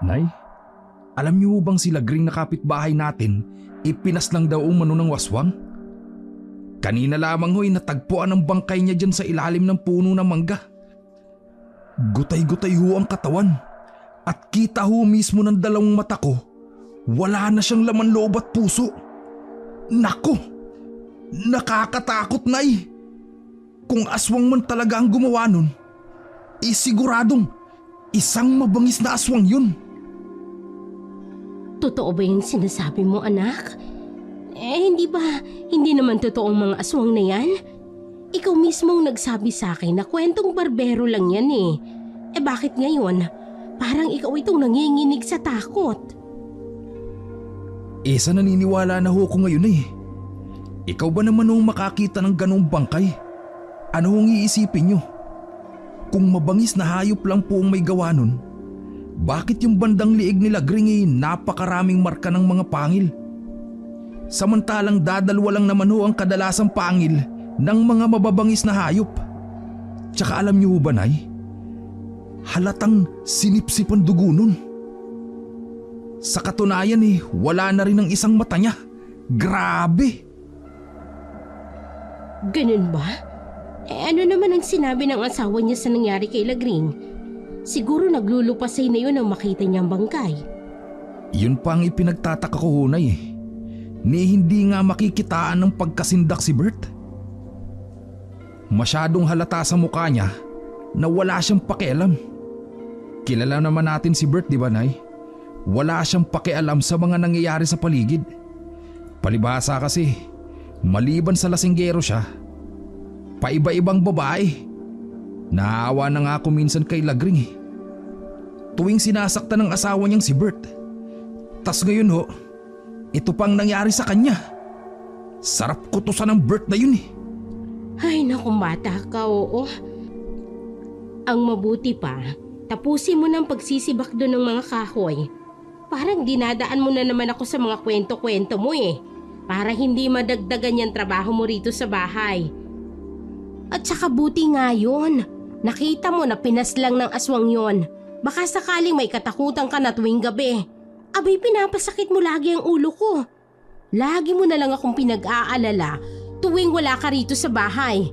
Nay, alam niyo bang si Lagring na kapitbahay natin ipinas lang daw umano ng waswang? Kanina lamang ho'y natagpuan ang bangkay niya dyan sa ilalim ng puno ng mangga. Gutay-gutay ho ang katawan at kita ho mismo ng dalawang mata ko, wala na siyang laman loob at puso. Nako! Nakakatakot, Nay! Kung aswang man talaga ang gumawa nun, siguradong isang mabangis na aswang yun. Totoo ba yung sinasabi mo, anak? Hindi naman totoong mga aswang na yan? Ikaw mismong nagsabi sa akin na kwentong barbero lang yan eh. Bakit ngayon? Parang ikaw itong nanginginig sa takot. Sa naniniwala na ho ko ngayon eh. Ikaw ba naman nung makakita ng ganong bangkay? Ano hong iisipin nyo? Kung mabangis na hayop lang po ang may gawa nun, bakit yung bandang liig ni Lagring napakaraming marka ng mga pangil? Samantalang dadalwa lang naman ho ang kadalasang pangil ng mga mababangis na hayop. Tsaka alam niyo ba, Nay? Halatang sinipsip ang dugo nun. Sa katunayan wala na rin ang isang mata niya. Grabe! Ganun ba? Ano naman ang sinabi ng asawa niya sa nangyari kay Lagring? Siguro naglulupasay na yun ang makita niyang bangkay. Yun pa ang ipinagtataka ko, Nay. Ni hindi nga makikitaan ng pagkasindak si Bert. Masyadong halata sa mukha niya na wala siyang pakialam. Kilala naman natin si Bert, di ba, Nay? Wala siyang pakialam sa mga nangyayari sa paligid. Palibhasa kasi, maliban sa lasinggero siya, paiba-ibang babae. Naawa na nga ako minsan kay Lagring. Tuwing sinasaktan ng asawa niyang si Bert. Tas ngayon ito pang nangyari sa kanya. Sarap kutusan ng Bert na yun. Ay naku, bata ka, oo. Ang mabuti pa, tapusin mo ng pagsisibak doon ng mga kahoy. Parang dinadaan mo na naman ako sa mga kwento-kwento mo para hindi madagdagan yung trabaho mo rito sa bahay. At saka buti nga yun. Nakita mo na pinaslang ng aswang yon. Baka sakaling may katakutan ka na tuwing gabi. Abay, pinapasakit mo lagi ang ulo ko. Lagi mo na lang akong pinag-aalala tuwing wala ka rito sa bahay.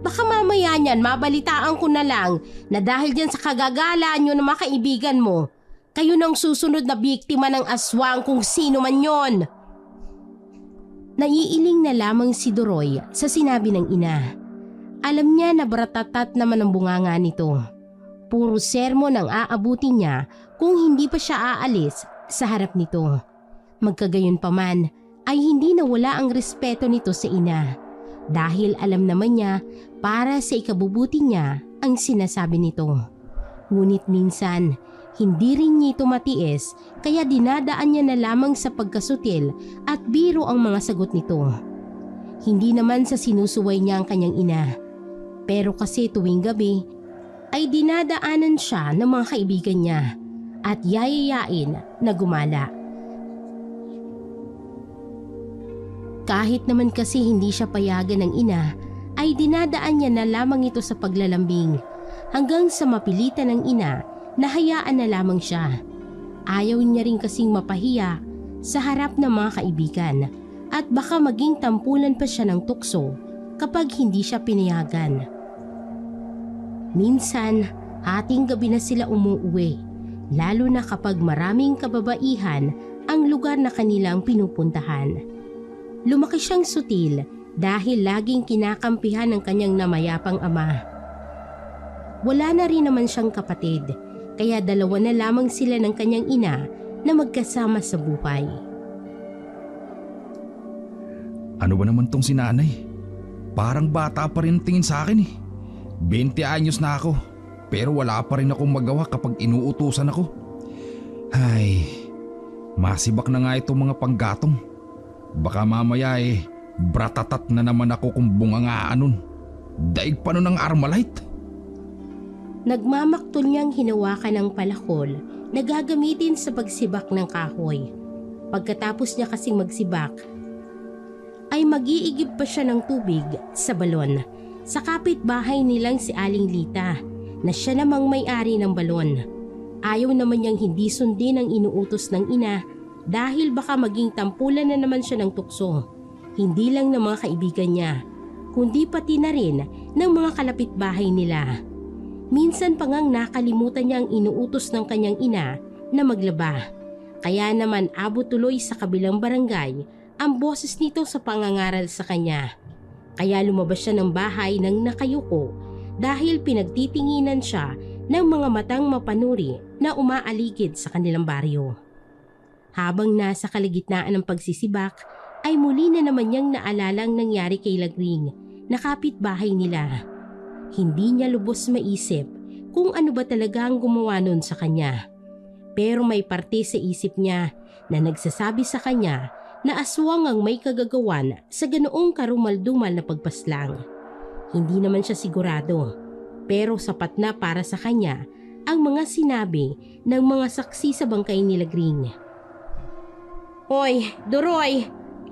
Baka mamaya niyan mabalitaan ko na lang na dahil dyan sa kagagalaan nyo ng mga kaibigan mo, kayo nang susunod na biktima ng aswang kung sino man yon. Naiiling na lamang si Doroy sa sinabi ng ina. Alam niya na baratatat naman ang bunganga nito. Puro sermon ang aabutin niya kung hindi pa siya aalis sa harap nito. Magkagayon pa man ay hindi nawala ang respeto nito sa ina dahil alam naman niya para sa ikabubuti niya ang sinasabi nito. Ngunit minsan, hindi rin niya ito matiis kaya dinadaan niya na lamang sa pagkasutil at biro ang mga sagot nito. Hindi naman sa sinusuway niya ang kanyang ina. Pero kasi tuwing gabi ay dinadaanan siya ng mga kaibigan niya at yayayain na gumala. Kahit naman kasi hindi siya payagan ng ina, ay dinadaan niya na lamang ito sa paglalambing hanggang sa mapilitan ng ina na hayaan na lamang siya. Ayaw niya rin kasing mapahiya sa harap ng mga kaibigan at baka maging tampulan pa siya ng tukso kapag hindi siya pinayagan. Minsan, hating gabi na sila umuuwi, lalo na kapag maraming kababaihan ang lugar na kanilang pinupuntahan. Lumaki siyang sutil dahil laging kinakampihan ng kanyang namayapang ama. Wala na rin naman siyang kapatid, kaya dalawa na lamang sila ng kanyang ina na magkasama sa buhay. Ano ba naman tong si nanay? Parang bata pa rin tingin sa akin 20 anyos na ako, pero wala pa rin akong magawa kapag inuutusan ako. Ay, masibak na nga itong mga panggatong. Baka mamaya bratatat na naman ako kung bungangaan nun. Daig pa nun ng Armalite. Nagmamaktol niyang hinawakan ng palakol na gagamitin sa pagsibak ng kahoy. Pagkatapos niya kasing magsibak, ay mag-iigib pa siya ng tubig sa balon sa kapitbahay nilang si Aling Lita na siya namang may-ari ng balon. Ayaw naman niyang hindi sundin ang inuutos ng ina dahil baka maging tampulan na naman siya ng tukso. Hindi lang ng mga kaibigan niya, kundi pati na rin ng mga kalapitbahay nila. Minsan pa ngang nakalimutan niya ang inuutos ng kanyang ina na maglaba. Kaya naman abot tuloy sa kabilang barangay ang boses nito sa pangangaral sa kanya. Kaya lumabas siya ng bahay nang nakayuko dahil pinagtitinginan siya ng mga matang mapanuri na umaaligid sa kanilang baryo. Habang nasa kalagitnaan ng pagsisibak, ay muli na naman niyang naalalang nangyari kay Lagring na kapitbahay nila. Hindi niya lubos maisip kung ano ba talaga ang gumawa nun sa kanya. Pero may parte sa isip niya na nagsasabi sa kanya na aswang ang may kagagawan sa ganoong karumaldumal na pagpaslang. Hindi naman siya sigurado, pero sapat na para sa kanya ang mga sinabi ng mga saksi sa bangkay ni Lagring. Hoy, Doroy!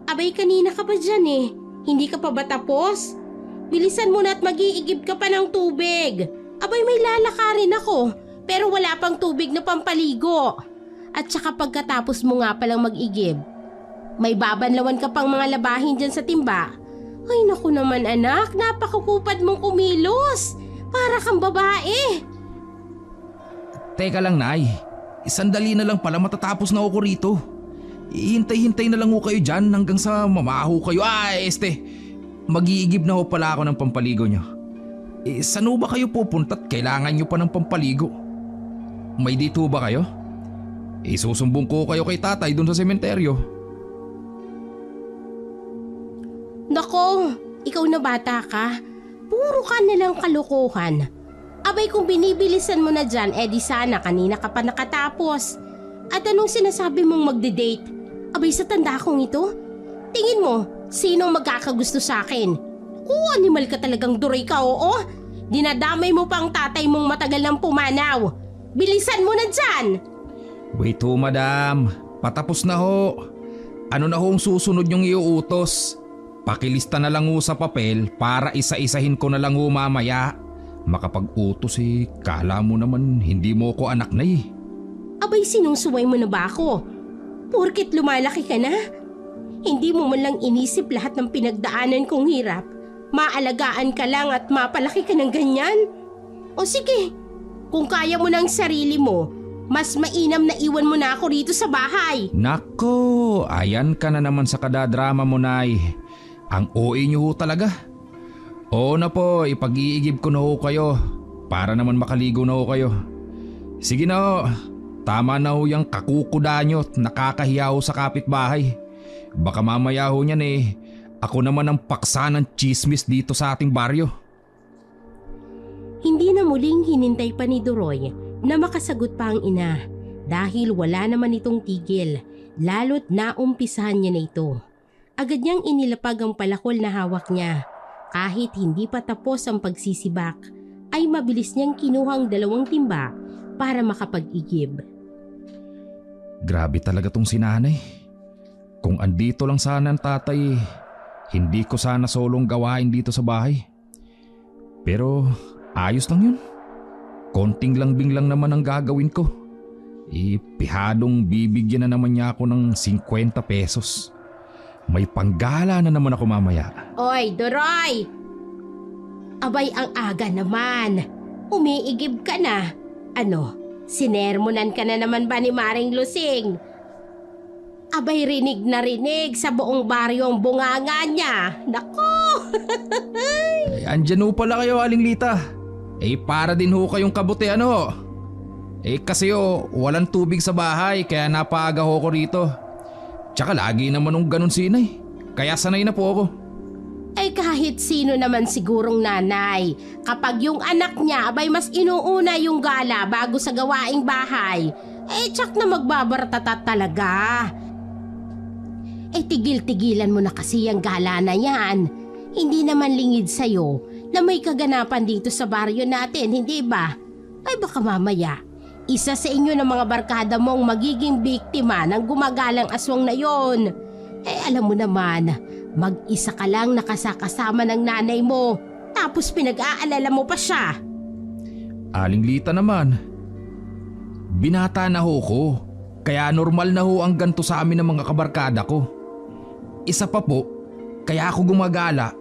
Abay kanina ka pa dyan eh. Hindi ka pa ba tapos? Bilisan mo na at mag-iigib ka pa ng tubig. Abay may lalakarin ako, pero wala pang tubig na pampaligo. At saka pagkatapos mo nga palang mag-igib, may babanlawan ka pang mga labahin dyan sa timba. Ay naku naman anak, napakakupad mong kumilos. Para kang babae. Teka lang, Nay. Sandali na lang pala matatapos na ako rito. Hintay-hintay na lang ho kayo dyan hanggang sa mamaho kayo. Mag-iigib na ho pala ako ng pampaligo nyo. Saan ho ba kayo pupunta at kailangan nyo pa ng pampaligo? May dito ba kayo? Susumbong ko kayo kay tatay dun sa sementeryo. Nako, ikaw na bata ka. Puro ka nilang kalokohan. Abay kung binibilisan mo na dyan, di sana kanina ka pa nakatapos. At anong sinasabi mong magde-date? Abay sa tanda kong ito? Tingin mo, sinong magkakagusto sa akin? Animal ka talagang Duroy ka, oo? Dinadamay mo pang tatay mong matagal ng pumanaw. Bilisan mo na dyan! Wait ho, madam. Patapos na ho. Ano na ho ang susunod nyong iuutos? Pakilista na lang ho sa papel para isa-isahin ko na lang ho mamaya. Makapag-utos kala mo naman hindi mo ko anak na eh. Abay sinusuway mo na ba ako? Porket lumalaki ka na? Hindi mo man lang inisip lahat ng pinagdaanan kong hirap. Maalagaan ka lang at mapalaki ka ng ganyan? O sige, kung kaya mo ng sarili mo, mas mainam na iwan mo na ako rito sa bahay. Nako, ayan ka na naman sa kadadrama mo, Nay. Ang OA niyo ho talaga. Oo na po, ipag-iigib ko na ho kayo para naman makaligo na ho kayo. Sige na ho, tama na ho yung kakukuda nyo at nakakahiya ho sa kapitbahay. Baka mamaya ho niyan ako naman ang paksa ng chismis dito sa ating baryo. Hindi na muling hinintay pa ni Duroy na makasagot pa ang ina dahil wala naman itong tigil, lalo't naumpisahan niya na ito. Agad niyang inilapag ang palakol na hawak niya. Kahit hindi pa tapos ang pagsisibak, ay mabilis niyang kinuhang 2 timba para makapag-igib. Grabe talaga tong sinanay. Kung andito lang sana ang tatay, hindi ko sana solong gawain dito sa bahay. Pero ayos lang yun. Konting lambing lang naman ang gagawin ko. Pihadong bibigyan na naman niya ako ng 50 pesos. May panggala na naman ako mamaya. Oy, Doroy! Abay ang aga naman. Umiigib ka na. Ano, sinermonan ka na naman ba ni Maring Lusing? Abay rinig na rinig sa buong baryo ang bunganga niya. Nako! Andyan ho pala kayo, Aling Lita. Para din ho kayong kabuti ano. Kasi walang tubig sa bahay kaya napaaga ho ko rito. Tsaka lagi naman nung ganun sinay. Kaya sanay na po ako. Kahit sino naman sigurong nanay. Kapag yung anak niya abay mas inuuna yung gala bago sa gawaing bahay, tsak na magbabaratatat talaga. Tigil-tigilan mo na kasi yung gala na yan. Hindi naman lingid sa'yo na may kaganapan dito sa baryo natin, hindi ba? Baka mamaya, isa sa inyo ng mga barkada mong magiging biktima ng gumagalang aswang na yon. Alam mo naman, mag-isa ka lang nakasakasama ng nanay mo, tapos pinag-aalala mo pa siya. Aling Lita naman, Binata na ho ko. Kaya normal na ho ang ganto sa amin ng mga kabarkada ko. Isa pa po, kaya ako gumagala.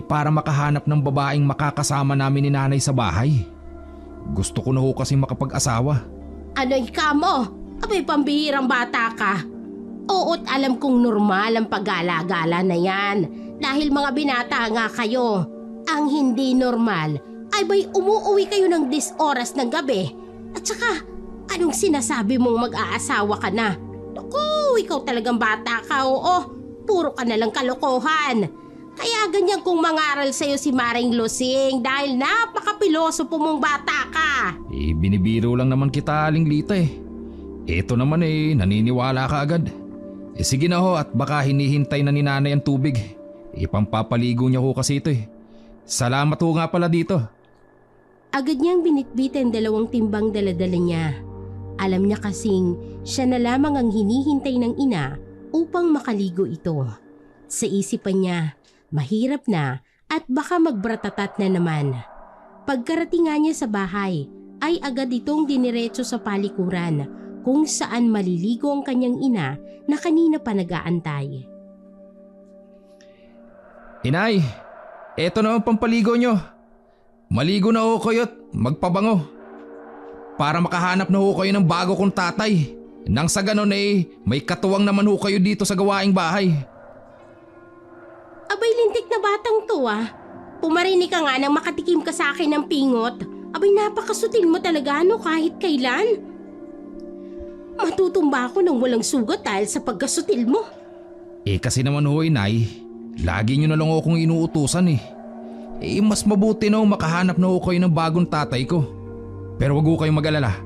Para makahanap ng babaeng makakasama namin ni nanay sa bahay. Gusto ko na ho kasi makapag-asawa. Ano'y ka mo? Abay, pambihirang bata ka. Oo't alam kong normal ang paggala-gala na yan. Dahil mga binata nga kayo. Ang hindi normal ay ba'y umuuwi kayo ng 10 oras ng gabi. At saka, anong sinasabi mong mag-aasawa ka na? Naku, ikaw talagang bata ka, oo. Puro ka nalang kalokohan. Kaya ganyan kong mangaral sa'yo si Maring Lusing dahil napakapiloso po mong bata ka. Binibiro lang naman kita, Aling Lita Ito naman naniniwala ka agad. Sige na ho at baka hinihintay na ni nanay ang tubig. Pampapaligo niya ho kasi ito Salamat ho nga pala dito. Agad niyang binitbit ang 2 timbang daladala niya. Alam niya kasing siya na lamang ang hinihintay ng ina upang makaligo ito. Sa isipan niya, mahirap na at baka magbratatat na naman. Pagkarating nga niya sa bahay, ay agad itong diniretso sa palikuran kung saan maliligo ang kanyang ina na kanina pa nag-aantay. Inay, eto na ang pampaligo nyo. Maligo na ho kayo at magpabango. Para makahanap na ho kayo ng bago kong tatay. Nang sa ganon may katuwang naman ho kayo dito sa gawaing bahay. Abay, lintik na batang to Pumarinig ka nga nang makatikim ka sa akin ng pingot. Abay, napakasutil mo talaga kahit kailan. Matutumba ako ng walang sugat dahil sa pagkasutil mo. Kasi naman ho inay, lagi nyo na lang akong inuutusan mas mabuti na makahanap na ho kayo ng bagong tatay ko. Pero wag ho kayong mag-alala.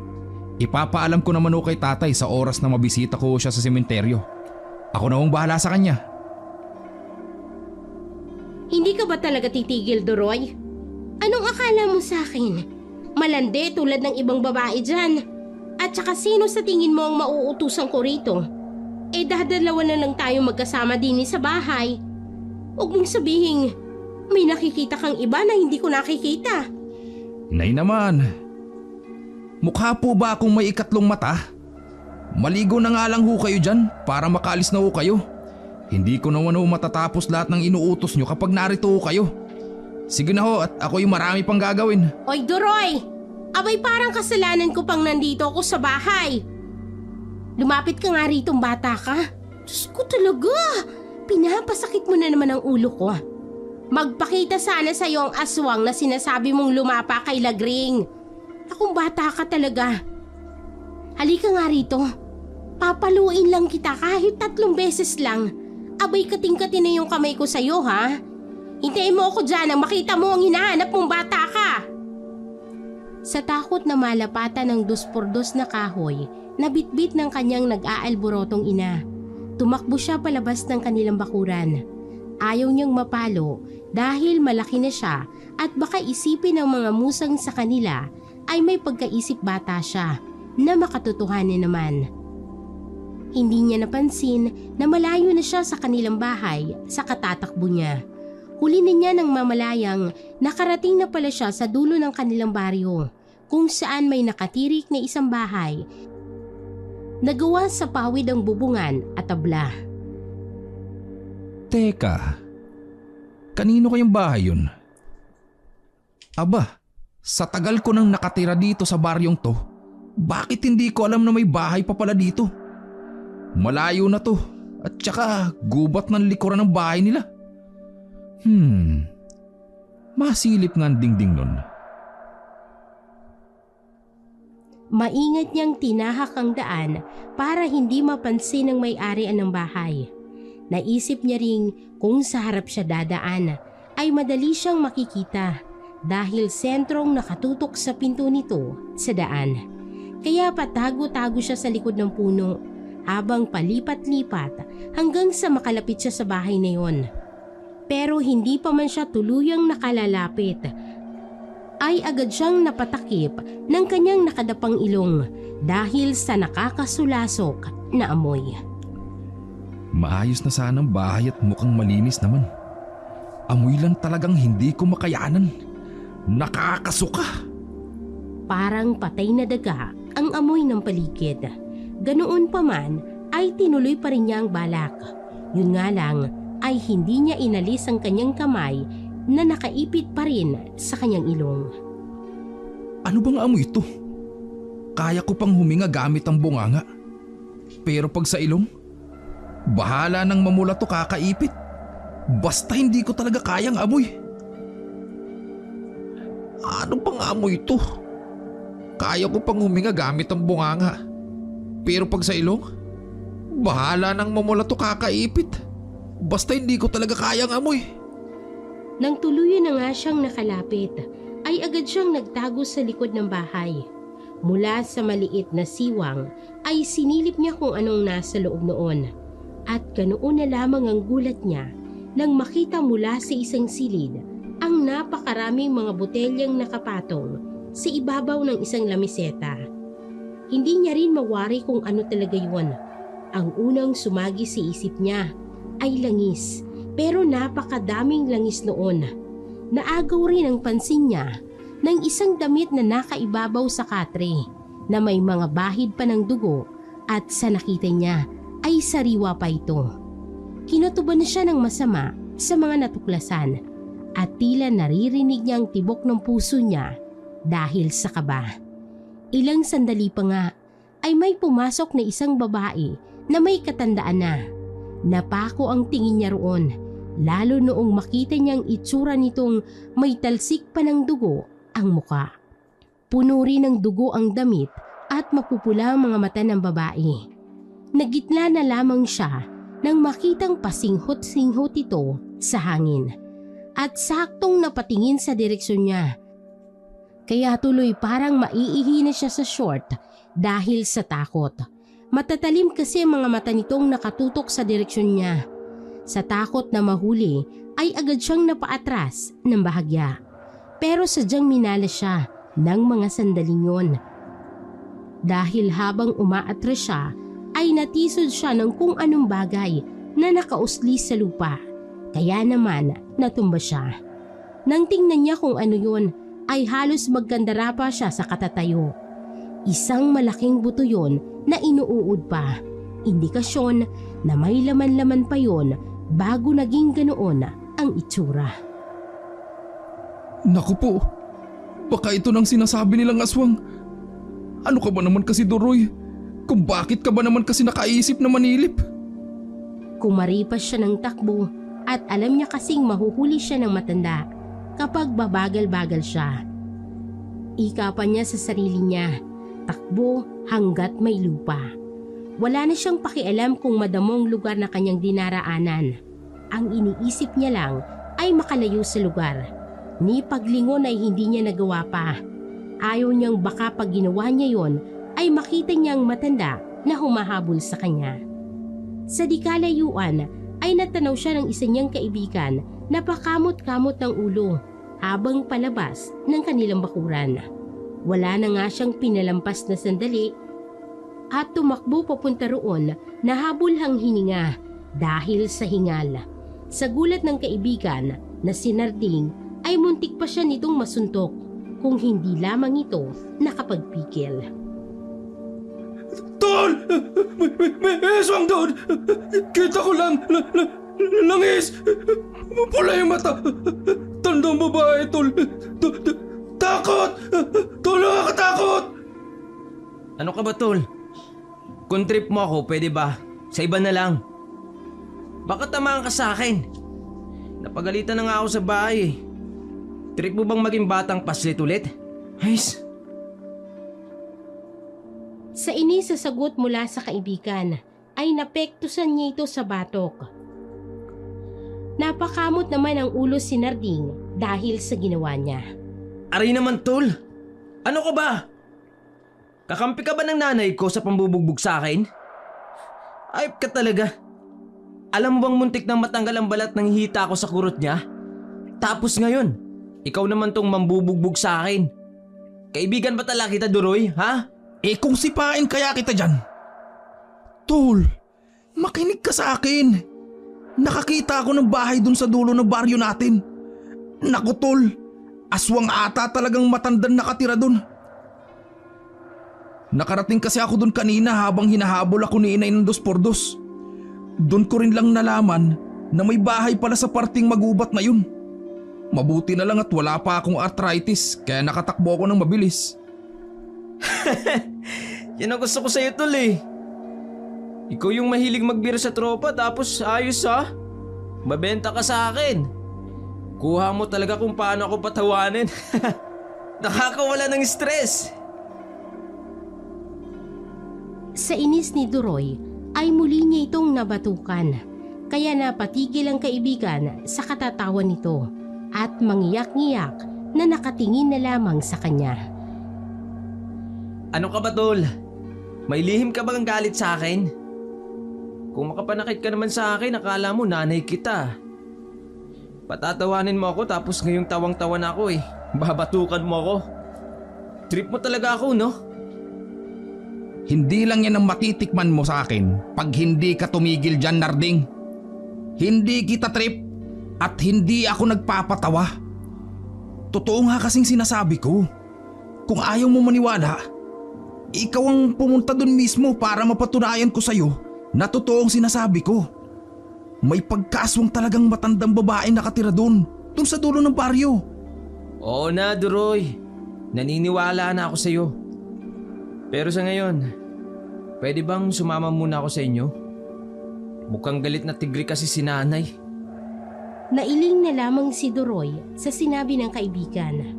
Ipapaalam ko naman ho kay tatay sa oras na mabisita ko siya sa sementeryo. Ako na hong bahala sa kanya. Hindi ka ba talaga titigil, Doroy? Anong akala mo sa akin? Malandi tulad ng ibang babae dyan. At saka sino sa tingin mo ang mauutusan ko rito? Dadalawa na lang tayo magkasama din sa bahay. Huwag mong sabihin, may nakikita kang iba na hindi ko nakikita. Nay naman, mukha po ba akong may ikatlong mata? Maligo na nga lang ho kayo dyan para makaalis na ho kayo. Hindi ko naman ho matatapos lahat ng inuutos nyo kapag narito ho kayo. Sige na ho at ako'y marami pang gagawin. Oy, Doroy! Abay, parang kasalanan ko pang nandito ako sa bahay. Lumapit ka nga ritong bata ka. Diyos ko talaga! Pinapasakit mo na naman ang ulo ko. Magpakita sana sa'yo ang aswang na sinasabi mong lumapa kay Lagring. Akong bata ka talaga. Halika nga rito. Papaluin lang kita kahit 3 beses lang. Abay, kating-kati na yung kamay ko sa'yo, ha? Hintayin mo ako dyan nang makita mo ang hinahanap mong bata ka. Sa takot na malapatan ng 2x2 na kahoy, nabitbit ng kanyang nag-aalborotong ina. Tumakbo siya palabas ng kanilang bakuran. Ayaw niyang mapalo dahil malaki na siya at baka isipin ng mga musang sa kanila ay may pagkaisip bata siya na makatotohanan naman. Hindi niya napansin na malayo na siya sa kanilang bahay sa katatakbo niya. Huli na niya ng mamalayang nakarating na pala siya sa dulo ng kanilang baryo kung saan may nakatirik na isang bahay. Nagawa sa pawid ang bubungan at tabla. Teka, kanino kayang bahay yun? Aba, sa tagal ko nang nakatira dito sa baryong to, bakit hindi ko alam na may bahay pa pala dito? Malayo na to at saka gubat ng likuran ng bahay nila. Masilip nga ang dingding nun. Maingat niyang tinahak ang daan para hindi mapansin ng may-ari ng bahay. Naisip niya ring kung sa harap siya dadaan ay madali siyang makikita dahil sentrong nakatutok sa pinto nito sa daan. Kaya patago-tago siya sa likod ng puno habang palipat-lipat hanggang sa makalapit siya sa bahay na yon. Pero hindi pa man siya tuluyang nakalalapit ay agad siyang napatakip ng kanyang nakadapang ilong dahil sa nakakasulasok na amoy. Maayos na sanang bahay at mukhang malinis naman. Amoy lang talagang hindi ko makayanan. Nakakasuka. Parang patay na daga ang amoy ng paligid. Ganoon pa man ay tinuloy pa rin niya ang balak. Yun nga lang ay hindi niya inalis ang kanyang kamay na nakaipit pa rin sa kanyang ilong. Ano bang amoy ito? Kaya ko pang huminga gamit ang bunganga. Pero pag sa ilong, bahala nang mamula to kakaipit. Basta hindi ko talaga kayang amoy. Ano bang amoy ito? Kaya ko pang huminga gamit ang bunganga. Pero pag sa ilong, bahala nang mamula to kakaipit. Basta hindi ko talaga kayang amoy. Nang tuluyan na nga siyang nakalapit, ay agad siyang nagtago sa likod ng bahay. Mula sa maliit na siwang ay sinilip niya kung anong nasa loob noon. At ganoon na lamang ang gulat niya nang makita mula sa isang silid ang napakaraming mga botelyang nakapatong sa ibabaw ng isang lamiseta. Hindi niya rin mawari kung ano talaga yun. Ang unang sumagi sa isip niya ay langis, pero napakadaming langis noon. Naagaw rin ang pansin niya ng isang damit na nakaibabaw sa katre na may mga bahid pa ng dugo at sa nakita niya ay sariwa pa ito. Kinutuban na siya ng masama sa mga natuklasan at tila naririnig niya ang tibok ng puso niya dahil sa kaba. Ilang sandali pa nga ay may pumasok na isang babae na may katandaan na. Napako ang tingin niya roon, lalo noong makita niyang itsura nitong may talsik pa ng dugo ang muka. Puno rin ng dugo ang damit at mapupula ang mga mata ng babae. Nagitla na lamang siya nang makitang pasinghot-singhot ito sa hangin at saktong napatingin sa direksyon niya. Kaya tuloy parang maiihi na siya sa short dahil sa takot. Matatalim kasi ang mga mata nitong nakatutok sa direksyon niya. Sa takot na mahuli ay agad siyang napaatras ng bahagya. Pero sadyang minala siya ng mga sandaling yon. Dahil habang umaatras siya ay natisod siya ng kung anong bagay na nakausli sa lupa. Kaya naman natumba siya. Nang tingnan niya kung ano yun ay halos magkandara pa siya sa katatayo. Isang malaking buto yon na inuud pa. Indikasyon na may laman-laman pa yon bago naging ganoon ang itsura. Naku po, baka ito nang sinasabi nilang aswang. Ano ka ba naman kasi, Doroy? Kung bakit ka ba naman kasi nakaisip na manilip? Kumaripas siya ng takbo at alam niya kasing mahuhuli siya ng matanda kapag babagal-bagal siya. Ika pa niya sa sarili niya, takbo hanggat may lupa. Wala na siyang pakialam kung madamong lugar na kanyang dinaraanan. Ang iniisip niya lang ay makalayo sa lugar. Ni paglingon ay hindi niya nagawa pa. Ayaw niyang baka pag ginawa niya yon ay makita niyang matanda na humahabol sa kanya. Sa di kalayuan ay natanaw siya ng isa niyang kaibigan na pakamot-kamot ng ulo habang palabas ng kanilang bakuran. Wala na nga siyang pinalampas na sandali at tumakbo papunta roon na habulhang hininga dahil sa hingal. Sa gulat ng kaibigan na si Narding ay muntik pa siya nitong masuntok kung hindi lamang ito nakapagpikil. Tol! May aswang doon! Kita ko lang! Langis! Pula yung mata! Tandang babae, Tol! Takot! Tol, nakakatakot! Ano ka ba, Tol? Kung trip mo ako, pwede ba? Sa iba na lang. Baka tamaan ka sa akin. Napagalitan na nga ako sa bahay eh. Trip mo bang maging batang paslit ulit? Ayos. Sa inisasagot mula sa kaibigan ay napektusan niya ito sa batok. Napakamot naman ang ulo si Narding dahil sa ginawa niya. Aray naman, Tol. Ano ka ba? Kakampi ka ba ng nanay ko sa pambubugbog sa akin? Ayop ka talaga. Alam mo bang muntik nang matanggal ang balat ng hita ko sa kurot niya? Tapos ngayon, ikaw naman tong mambubugbog sa akin. Kaibigan ba talaga kita, Duroy, ha? Eh kung sipain kaya kita dyan. Tol, makinig ka sa akin. Nakakita ako ng bahay dun sa dulo ng baryo natin. Naku, Tol, aswang ata talagang matandang nakatira dun. Nakarating kasi ako doon kanina habang hinahabol ako ni inay ng 2x2. Doon ko rin lang nalaman na may bahay pala sa parting magubat na yun. Mabuti na lang at wala pa akong arthritis kaya nakatakbo ako ng mabilis. Yan ang gusto ko sa'yo, tol eh. Ikaw yung mahilig magbiro sa tropa tapos ayos ha? Mabenta ka sa akin. Kuha mo talaga kung paano ako patawanin. Nakakawala ng stress. Sa inis ni Duroy ay muli niya itong nabatukan. Kaya napatigil ang kaibigan sa katatawan nito at mangiyak-ngiyak na nakatingin na lamang sa kanya. Ano ka ba, tol? May lihim ka bang galit sa akin? Kung makapanakit ka naman sa akin, akala mo nanay kita. Patatawanin mo ako tapos ngayong tawang-tawa na ako eh. Babatukan mo ako. Trip mo talaga ako, no? Hindi lang yan ang matitikman mo sa akin pag hindi ka tumigil dyan, Narding. Hindi kita trip at hindi ako nagpapatawa. Totoo nga kasing sinasabi ko. Kung ayaw mo maniwala, ikaw ang pumunta dun mismo para mapatunayan ko sa'yo na totoo ang sinasabi ko. May pagkaaswang talagang matandang babae nakatira dun sa dulo ng baryo. Oo na, Duroy. Naniniwala na ako sa'yo. Pero sa ngayon, pwede bang sumama muna ako sa inyo? Mukhang galit na tigri kasi si nanay. Nailing na lamang si Duroy sa sinabi ng kaibigan.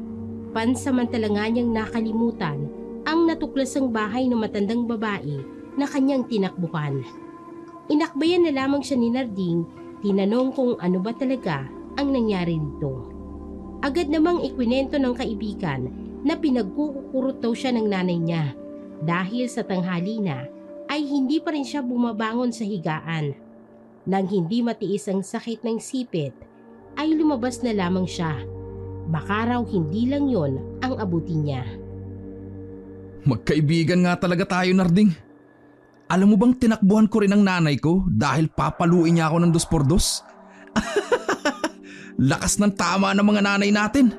Pansamantala nga niyang nakalimutan ang natuklasang bahay ng matandang babae na kanyang tinakbukan. Inakbayan na lamang siya ni Narding, tinanong kung ano ba talaga ang nangyari dito. Agad namang ikwinento ng kaibigan na pinagkukurot daw siya ng nanay niya. Dahil sa tanghali na ay hindi pa rin siya bumabangon sa higaan. Nang hindi matiis ang sakit ng sipit ay lumabas na lamang siya. Baka raw hindi lang yon ang abutin niya. Magkaibigan nga talaga tayo, Narding. Alam mo bang tinakbuhan ko rin ang nanay ko dahil papaluin niya ako ng 2x2? Lakas ng tama ng mga nanay natin.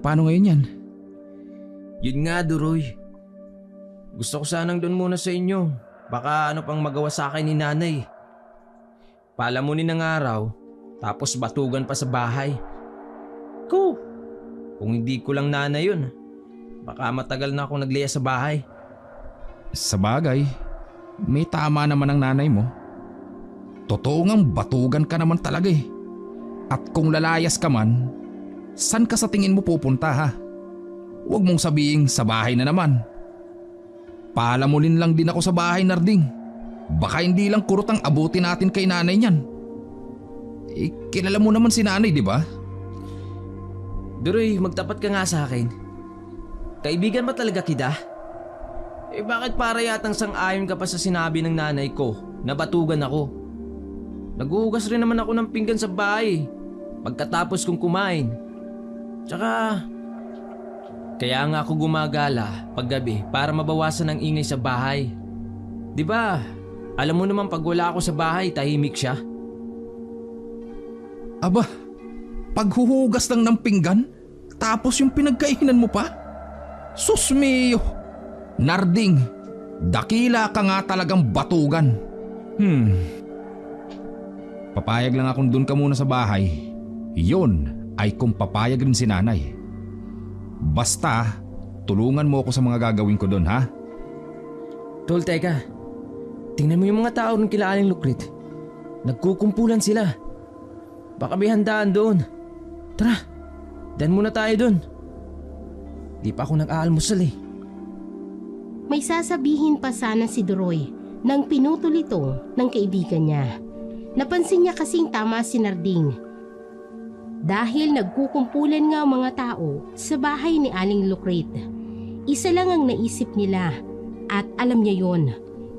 Paano ngayon yan? Yun nga, Duroy. Gusto ko sanang doon muna sa inyo. Baka ano pang magawa sa akin ni nanay. Palamunin ng araw, tapos batugan pa sa bahay. Kung hindi ko lang nanay yun, baka matagal na akong nagliya sa bahay. Sa bagay, may tama naman ang nanay mo. Totoo ngang batugan ka naman talaga eh. At kung lalayas ka man, saan ka sa tingin mo pupunta ha? Huwag mong sabihin sa bahay na naman. Palamunin lang din ako sa bahay, Narding. Baka hindi lang kurot ang abuti natin kay nanay niyan. Kilala mo naman si nanay, di ba? Duroy, magtapat ka nga sa akin. Kaibigan ba talaga kita? Bakit para yatang sang-ayon ka pa sa sinabi ng nanay ko na batugan ako? Naghuhugas rin naman ako ng pinggan sa bahay pagkatapos kong kumain. Tsaka, kaya nga ako gumagala paggabi para mabawasan ang ingay sa bahay. Di ba? Alam mo naman pag wala ako sa bahay, tahimik siya. Aba, paghuhugas lang ng pinggan, tapos yung pinagkainan mo pa? Sus mio! Narding, dakila ka nga talagang batugan. Papayag lang akong dun ka muna sa bahay. Yun ay kung papayag rin si nanay. Basta, tulungan mo ako sa mga gagawin ko dun, ha? Tol, teka. Tingnan mo yung mga tao ng kila Aling Lukrit. Nagkukumpulan sila. Baka may handaan doon. Tara, dan muna tayo doon. Di pa ako nag-aalmusal eh. May sasabihin pa sana si Duroy nang pinutol ito ng kaibigan niya. Napansin niya kasing tama si Narding. Dahil nagkukumpulan nga ang mga tao sa bahay ni Aling Lukrit. Isa lang ang naisip nila at alam niya yon.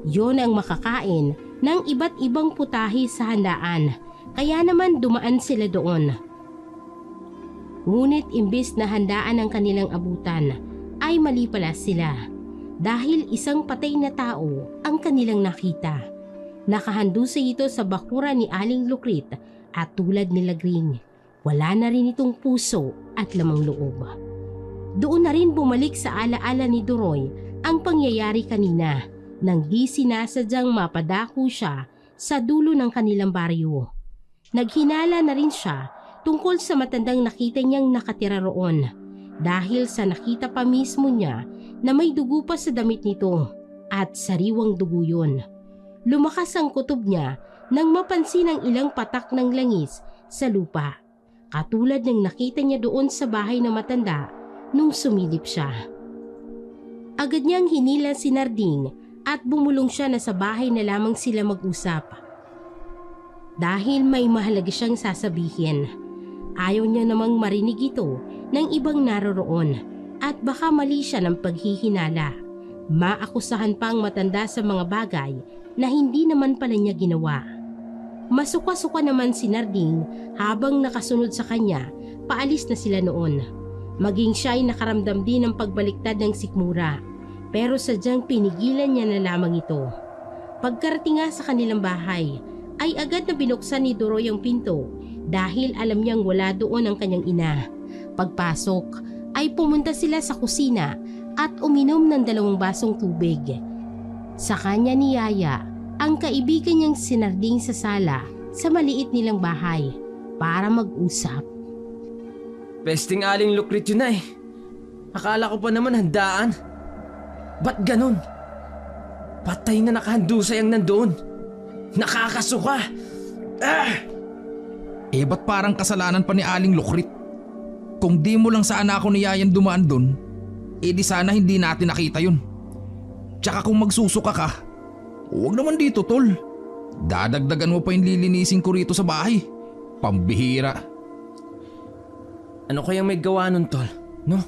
Yon ang makakain ng iba't ibang putahe sa handaan. Kaya naman dumaan sila doon. Ngunit imbes na handaan ang kanilang abutan ay mali pala sila. Dahil isang patay na tao ang kanilang nakita. Nakahandusay ito sa bakuran ni Aling Lukrit at tulad ni Lagring, wala na rin itong puso at lamang loob. Doon na rin bumalik sa alaala ni Duroy ang pangyayari kanina nang di sinasadyang mapadako siya sa dulo ng kanilang baryo. Naghinala na rin siya tungkol sa matandang nakita niyang nakatira roon dahil sa nakita pa mismo niya na may dugo pa sa damit nito at sariwang dugo yun. Lumakas ang kutob niya nang mapansin ang ilang patak ng langis sa lupa, katulad ng nakita niya doon sa bahay ng matanda nung sumilip siya. Agad niyang hinila si Narding at bumulong siya na sa bahay na lamang sila mag-usap. Dahil may mahalaga siyang sasabihin, ayaw niya namang marinig ito ng ibang naroroon at baka mali siya ng paghihinala. Maakusahan pa ang matanda sa mga bagay na hindi naman pala niya ginawa. Masuka-suka naman si Narding habang nakasunod sa kanya, paalis na sila noon. Maging siya ay nakaramdam din ng pagbaliktad ng sikmura, pero sadyang pinigilan niya na lamang ito. Pagkarating nga sa kanilang bahay, ay agad na binuksan ni Doroy ang pinto dahil alam niyang wala doon ang kanyang ina. Pagpasok, ay pumunta sila sa kusina at uminom ng 2 basong tubig. Sa kanya ni Yaya, ang kaibigan niyang sinarding sa sala sa maliit nilang bahay para mag-usap. Pesting Aling Lucrit yun na eh. Akala ko pa naman handaan. Ba't ganun? Patay na nakahandusay ang nandoon. Nakakasuka! Ba't parang kasalanan pa ni Aling Lucrit? Kung di mo lang sana ako ni Yayan dumaan doon, di sana hindi natin nakita yun. Tsaka kung magsusuka ka, huwag naman dito tol. Dadagdagan mo pa yung lilinisin ko rito sa bahay. Pambihira. Ano kayang may gawa nun, tol? No?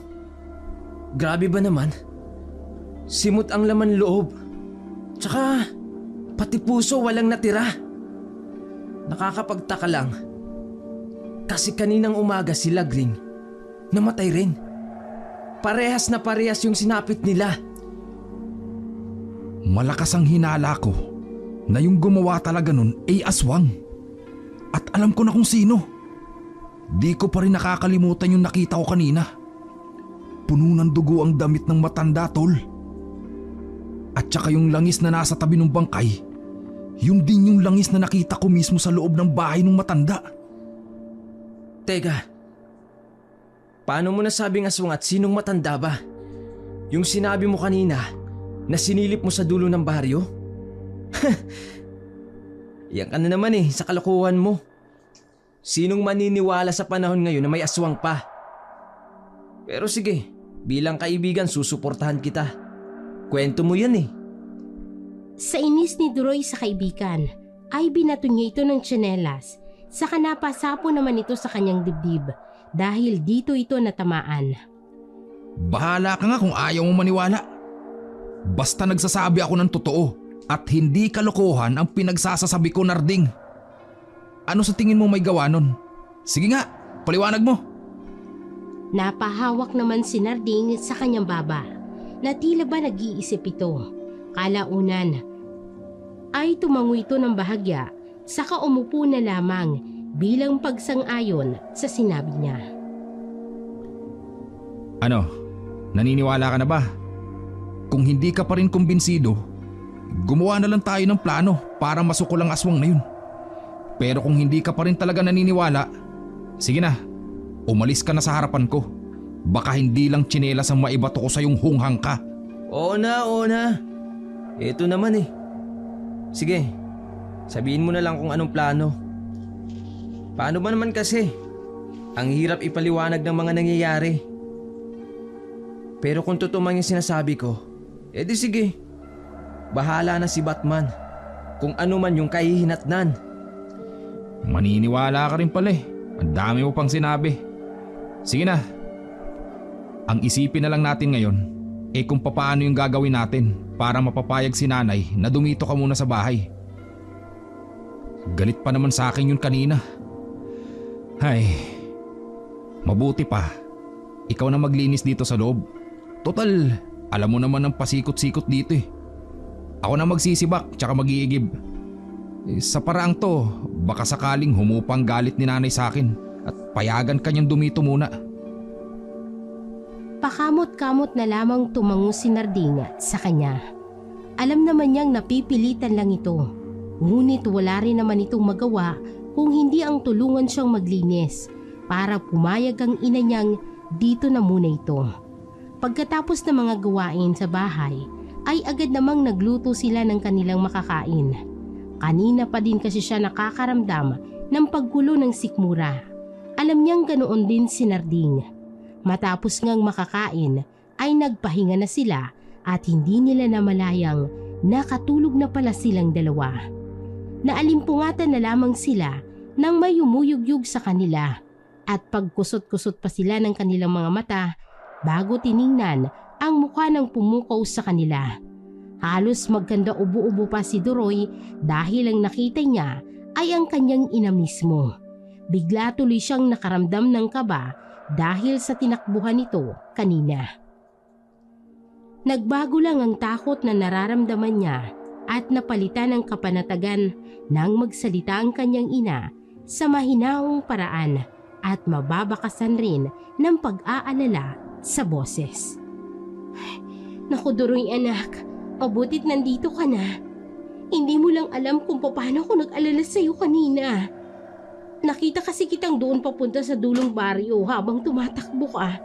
Grabe ba naman? Simot ang laman loob. Tsaka, pati puso walang natira. Nakakapagtaka lang. Kasi kaninang umaga si Lagring namatay rin. Parehas na parehas yung sinapit nila. Malakas ang hinala ko na yung gumawa talaga nun ay aswang. At alam ko na kung sino. Di ko pa rin nakakalimutan yung nakita ko kanina. Puno ng dugo ang damit ng matanda, tol. At saka yung langis na nasa tabi ng bangkay, yung din yung langis na nakita ko mismo sa loob ng bahay ng matanda. Teka, paano mo nasabing aswang at sinong matanda ba? Yung sinabi mo kanina na sinilip mo sa dulo ng baryo? Yan ka na naman eh sa kalokohan mo. Sinong maniniwala sa panahon ngayon na may aswang pa? Pero sige, bilang kaibigan susuportahan kita. Kwento mo yan eh. Sa inis ni Doroy sa kaibigan, ay binato niya ito ng tsinelas. Saka napasapo naman ito sa kanyang dibdib dahil dito ito natamaan. Bahala ka nga kung ayaw mo maniwala. Basta nagsasabi ako ng totoo at hindi kalokohan ang pinagsasasabi ko, Narding. Ano sa tingin mo may gawa nun? Sige nga, paliwanag mo. Napahawak naman si Narding sa kanyang baba na tila ba nag-iisip ito. Kalaunan ay tumango ito ng bahagya saka umupo na lamang bilang pagsang-ayon sa sinabi niya. Ano? Naniniwala ka na ba? Kung hindi ka pa rin kumbinsido, gumawa na lang tayo ng plano para masukol ang aswang na yun. Pero kung hindi ka pa rin talaga naniniwala, sige na, umalis ka na sa harapan ko. Baka hindi lang tsinelas ang maibato ko sa yung hunghang ka. Oo na. Ito naman eh. Sige, sabihin mo na lang kung anong plano. Paano ba naman kasi? Ang hirap ipaliwanag ng mga nangyayari. Pero kung totoo man yung sinasabi ko, edi sige. Bahala na si Batman kung ano man yung kahihinatnan. Maniniwala ka rin pala eh. Ang dami mo pang sinabi. Sige na. Ang isipin na lang natin ngayon kung papaano yung gagawin natin para mapapayag si nanay na dumito ka muna sa bahay. Galit pa naman sa akin yun kanina. Ay, mabuti pa. Ikaw na maglinis dito sa loob. Total, alam mo naman ang pasikot-sikot dito eh. Ako na magsisibak tsaka mag-iigib. Sa paraang to, baka sakaling humupang galit ni nanay sa akin at payagan kanyang dumito muna. Pakamot-kamot na lamang tumango si Narding sa kanya. Alam naman niyang napipilitan lang ito. Ngunit wala rin naman itong magawa kung hindi ang tulungan siyang maglinis para pumayag ang ina niyang dito na muna ito. Pagkatapos ng mga gawain sa bahay ay agad namang nagluto sila ng kanilang makakain. Kanina pa din kasi siya nakakaramdam ng paggulo ng sikmura. Alam niyang ganoon din si Narding. Matapos ngang makakain ay nagpahinga na sila at hindi nila namalayang nakatulog na pala silang dalawa. Naalimpungatan na lamang sila nang may umuyugyug sa kanila at pagkusot-kusot pa sila ng kanilang mga mata bago tiningnan ang mukha ng pumukaw sa kanila. Halos magkanda ubo-ubo pa si Doroy dahil ang nakita niya ay ang kanyang ina mismo. Bigla tuloy siyang nakaramdam ng kaba dahil sa tinakbuhan nito kanina. Nagbago lang ang takot na nararamdaman niya at napalitan ng kapanatagan nang magsalita ang kanyang ina sa mahinahong paraan at mababakasan rin ng pag-aalala sa boses. Naku Doroy anak, mabutit nandito ka na. Hindi mo lang alam kung paano ako nag-alala sa'yo kanina. Nakita kasi kitang doon papunta sa dulong baryo habang tumatakbo ka.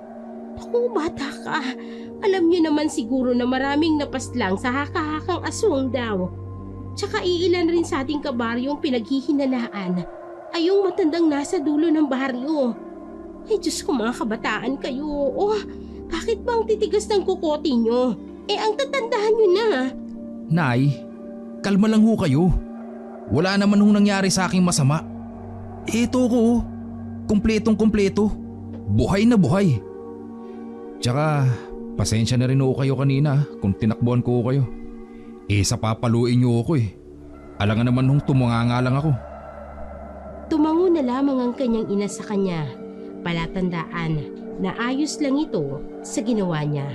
Naku, bata ka. Alam niyo naman siguro na maraming napaslang sa haka-hakang aswang daw. Tsaka iilan rin sa ating kabaryo ang pinaghihinalaan ay yung matandang nasa dulo ng baryo. Ay Diyos ko mga kabataan kayo. Oh, bakit ba ang titigas ng kukote niyo? Ang tatandaan niyo na. Nay, kalma lang ho kayo. Wala naman hong nangyari sa aking masama. Ito ko, kumpletong kumpleto. Buhay na buhay. Tsaka, pasensya na rin ho kayo kanina kung tinakbuhan ko kayo. Sa papaluin niyo ako Alangan naman hong tumunganga lang ako. Tumango na lamang ang kanyang ina sa kanya. Palatandaan na ayos lang ito sa ginawa niya.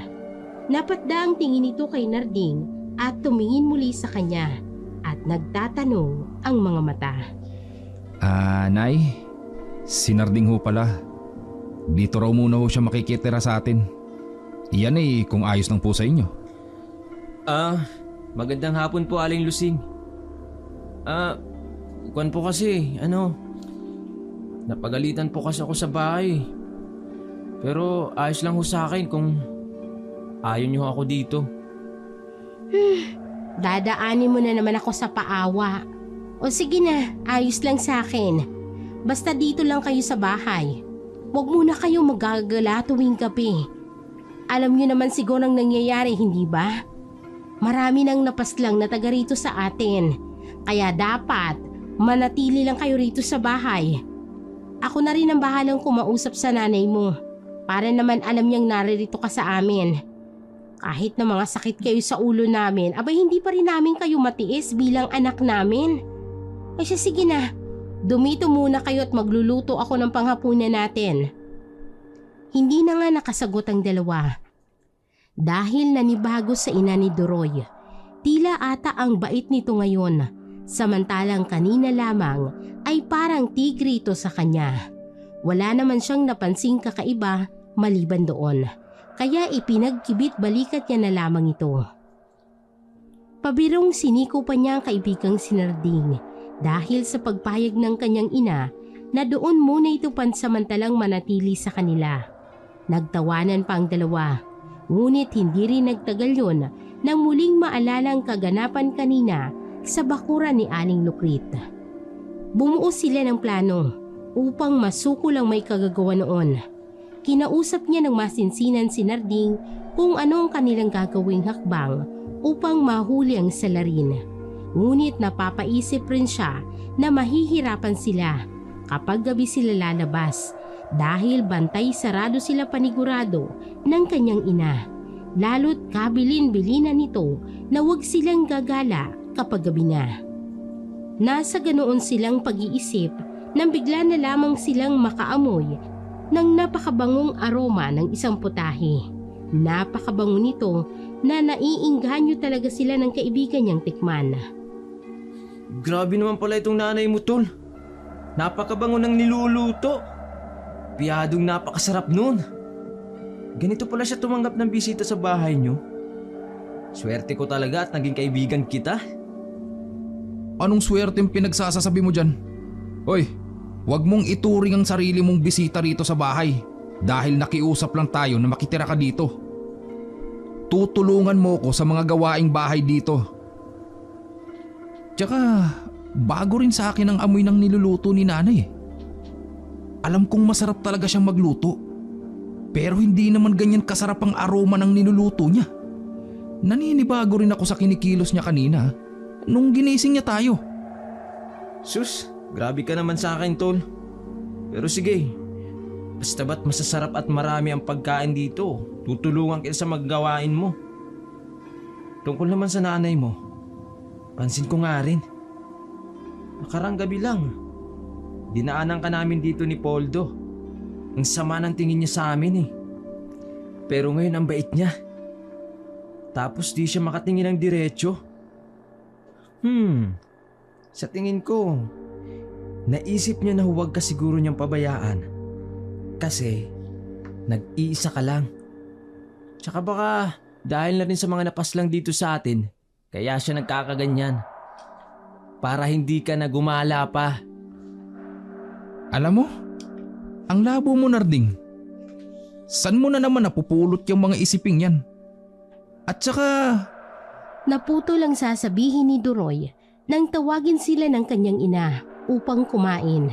Napatda ang tingin nito kay Narding at tumingin muli sa kanya at nagtatanong ang mga mata. Nay, si Narding ho pala. Dito raw muna ho siya makikitira sa atin. Iyan kung ayos lang po sa inyo. Magandang hapon po Aling Lusing. Kuwan po kasi, napagalitan po kasi ako sa bahay. Pero ayos lang ho sa akin kung ayaw niyo ako dito. Dadaanin mo na naman ako sa paawa. O sige na, ayos lang sa akin. Basta dito lang kayo sa bahay. Huwag muna kayo magagala tuwing gabi. Alam niyo naman siguro ang nangyayari, hindi ba? Marami nang napaslang na taga rito sa atin. Kaya dapat manatili lang kayo rito sa bahay. Ako na rin ang bahalang kumausap sa nanay mo. Para naman alam niyang naririto ka sa amin. Kahit na mga sakit kayo sa ulo namin, abay hindi pa rin namin kayo matiis bilang anak namin. Siya sige na, dumito muna kayo at magluluto ako ng panghapunan natin. Hindi na nga nakasagot ang dalawa. Dahil nanibago sa ina ni Doroy, tila ata ang bait nito ngayon, samantalang kanina lamang ay parang tigre ito sa kanya. Wala naman siyang napansing kakaiba maliban doon, kaya ipinagkibit balikat niya na lamang ito. Pabirong siniko pa niya ang kaibigang si Narding dahil sa pagpayag ng kanyang ina na doon muna ito pansamantalang manatili sa kanila. Nagtawanan pa ang dalawa, ngunit hindi rin nagtagal yun nang muling maalala ang kaganapan kanina sa bakuran ni Aling Lukrit. Bumuo sila ng plano upang masukol ang may kagagawa noon. Kinausap niya ng masinsinan si Narding kung ano ang kanilang gagawing hakbang upang mahuli ang salarin. Ngunit napapaisip rin siya na mahihirapan sila kapag gabi sila lalabas dahil bantay sarado sila panigurado ng kanyang ina. Lalo't kabilin-bilinan nito na huwag silang gagala kapag gabi na. Nasa ganoon silang pag-iisip nang bigla na lamang silang makaamoy ng napakabangong aroma ng isang putahe. Napakabango nito na naiingganyo talaga sila ng kaibigan niyang tikman. Grabe naman pala itong nanay mo, tol. Napakabango ng niluluto. Piyadong napakasarap nun. Ganito pala siya tumanggap ng bisita sa bahay niyo. Swerte ko talaga at naging kaibigan kita. Anong swerte yung pinagsasasabi mo dyan? Hoy, wag mong ituring ang sarili mong bisita rito sa bahay dahil nakiusap lang tayo na makitira ka dito. Tutulungan mo ko sa mga gawaing bahay dito. Tsaka, bago rin sa akin ang amoy ng niluluto ni nanay. Alam kong masarap talaga siyang magluto. Pero hindi naman ganyan kasarap ang aroma ng niluluto niya. Naninibago rin ako sa kinikilos niya kanina nung ginising niya tayo. Sus, grabe ka naman sa akin, tol. Pero sige, basta ba't masasarap at marami ang pagkain dito, tutulungan kita sa maggawain mo. Tungkol naman sa nanay mo, pansin ko nga rin. Nakarang gabi lang, dinaanan ka namin dito ni Poldo. Ang sama ng tingin niya sa amin eh. Pero ngayon ang bait niya. Tapos di siya makatingin ng diretso. Sa tingin ko, naisip niya na huwag ka siguro niyang pabayaan. Kasi, nag-iisa ka lang. Tsaka baka dahil na rin sa mga napaslang dito sa atin, kaya siya nagkakaganyan. Para hindi ka na gumala pa. Alam mo, ang labo mo, Narding. San mo na naman napupulot yung mga isiping yan? At saka, Naputo lang sasabihin ni Duroy nang tawagin sila ng kanyang ina upang kumain.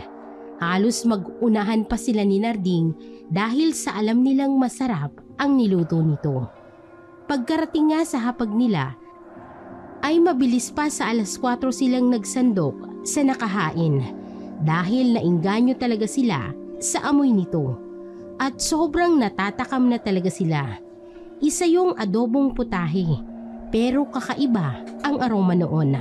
Halos mag-unahan pa sila ni Narding dahil sa alam nilang masarap ang niluto nito. Pagkarating nga sa hapag nila, ay mabilis pa sa 4:00 silang nagsandok sa nakahain dahil nainganyo talaga sila sa amoy nito at sobrang natatakam na talaga sila. Isa yung adobong putahe pero kakaiba ang aroma noon.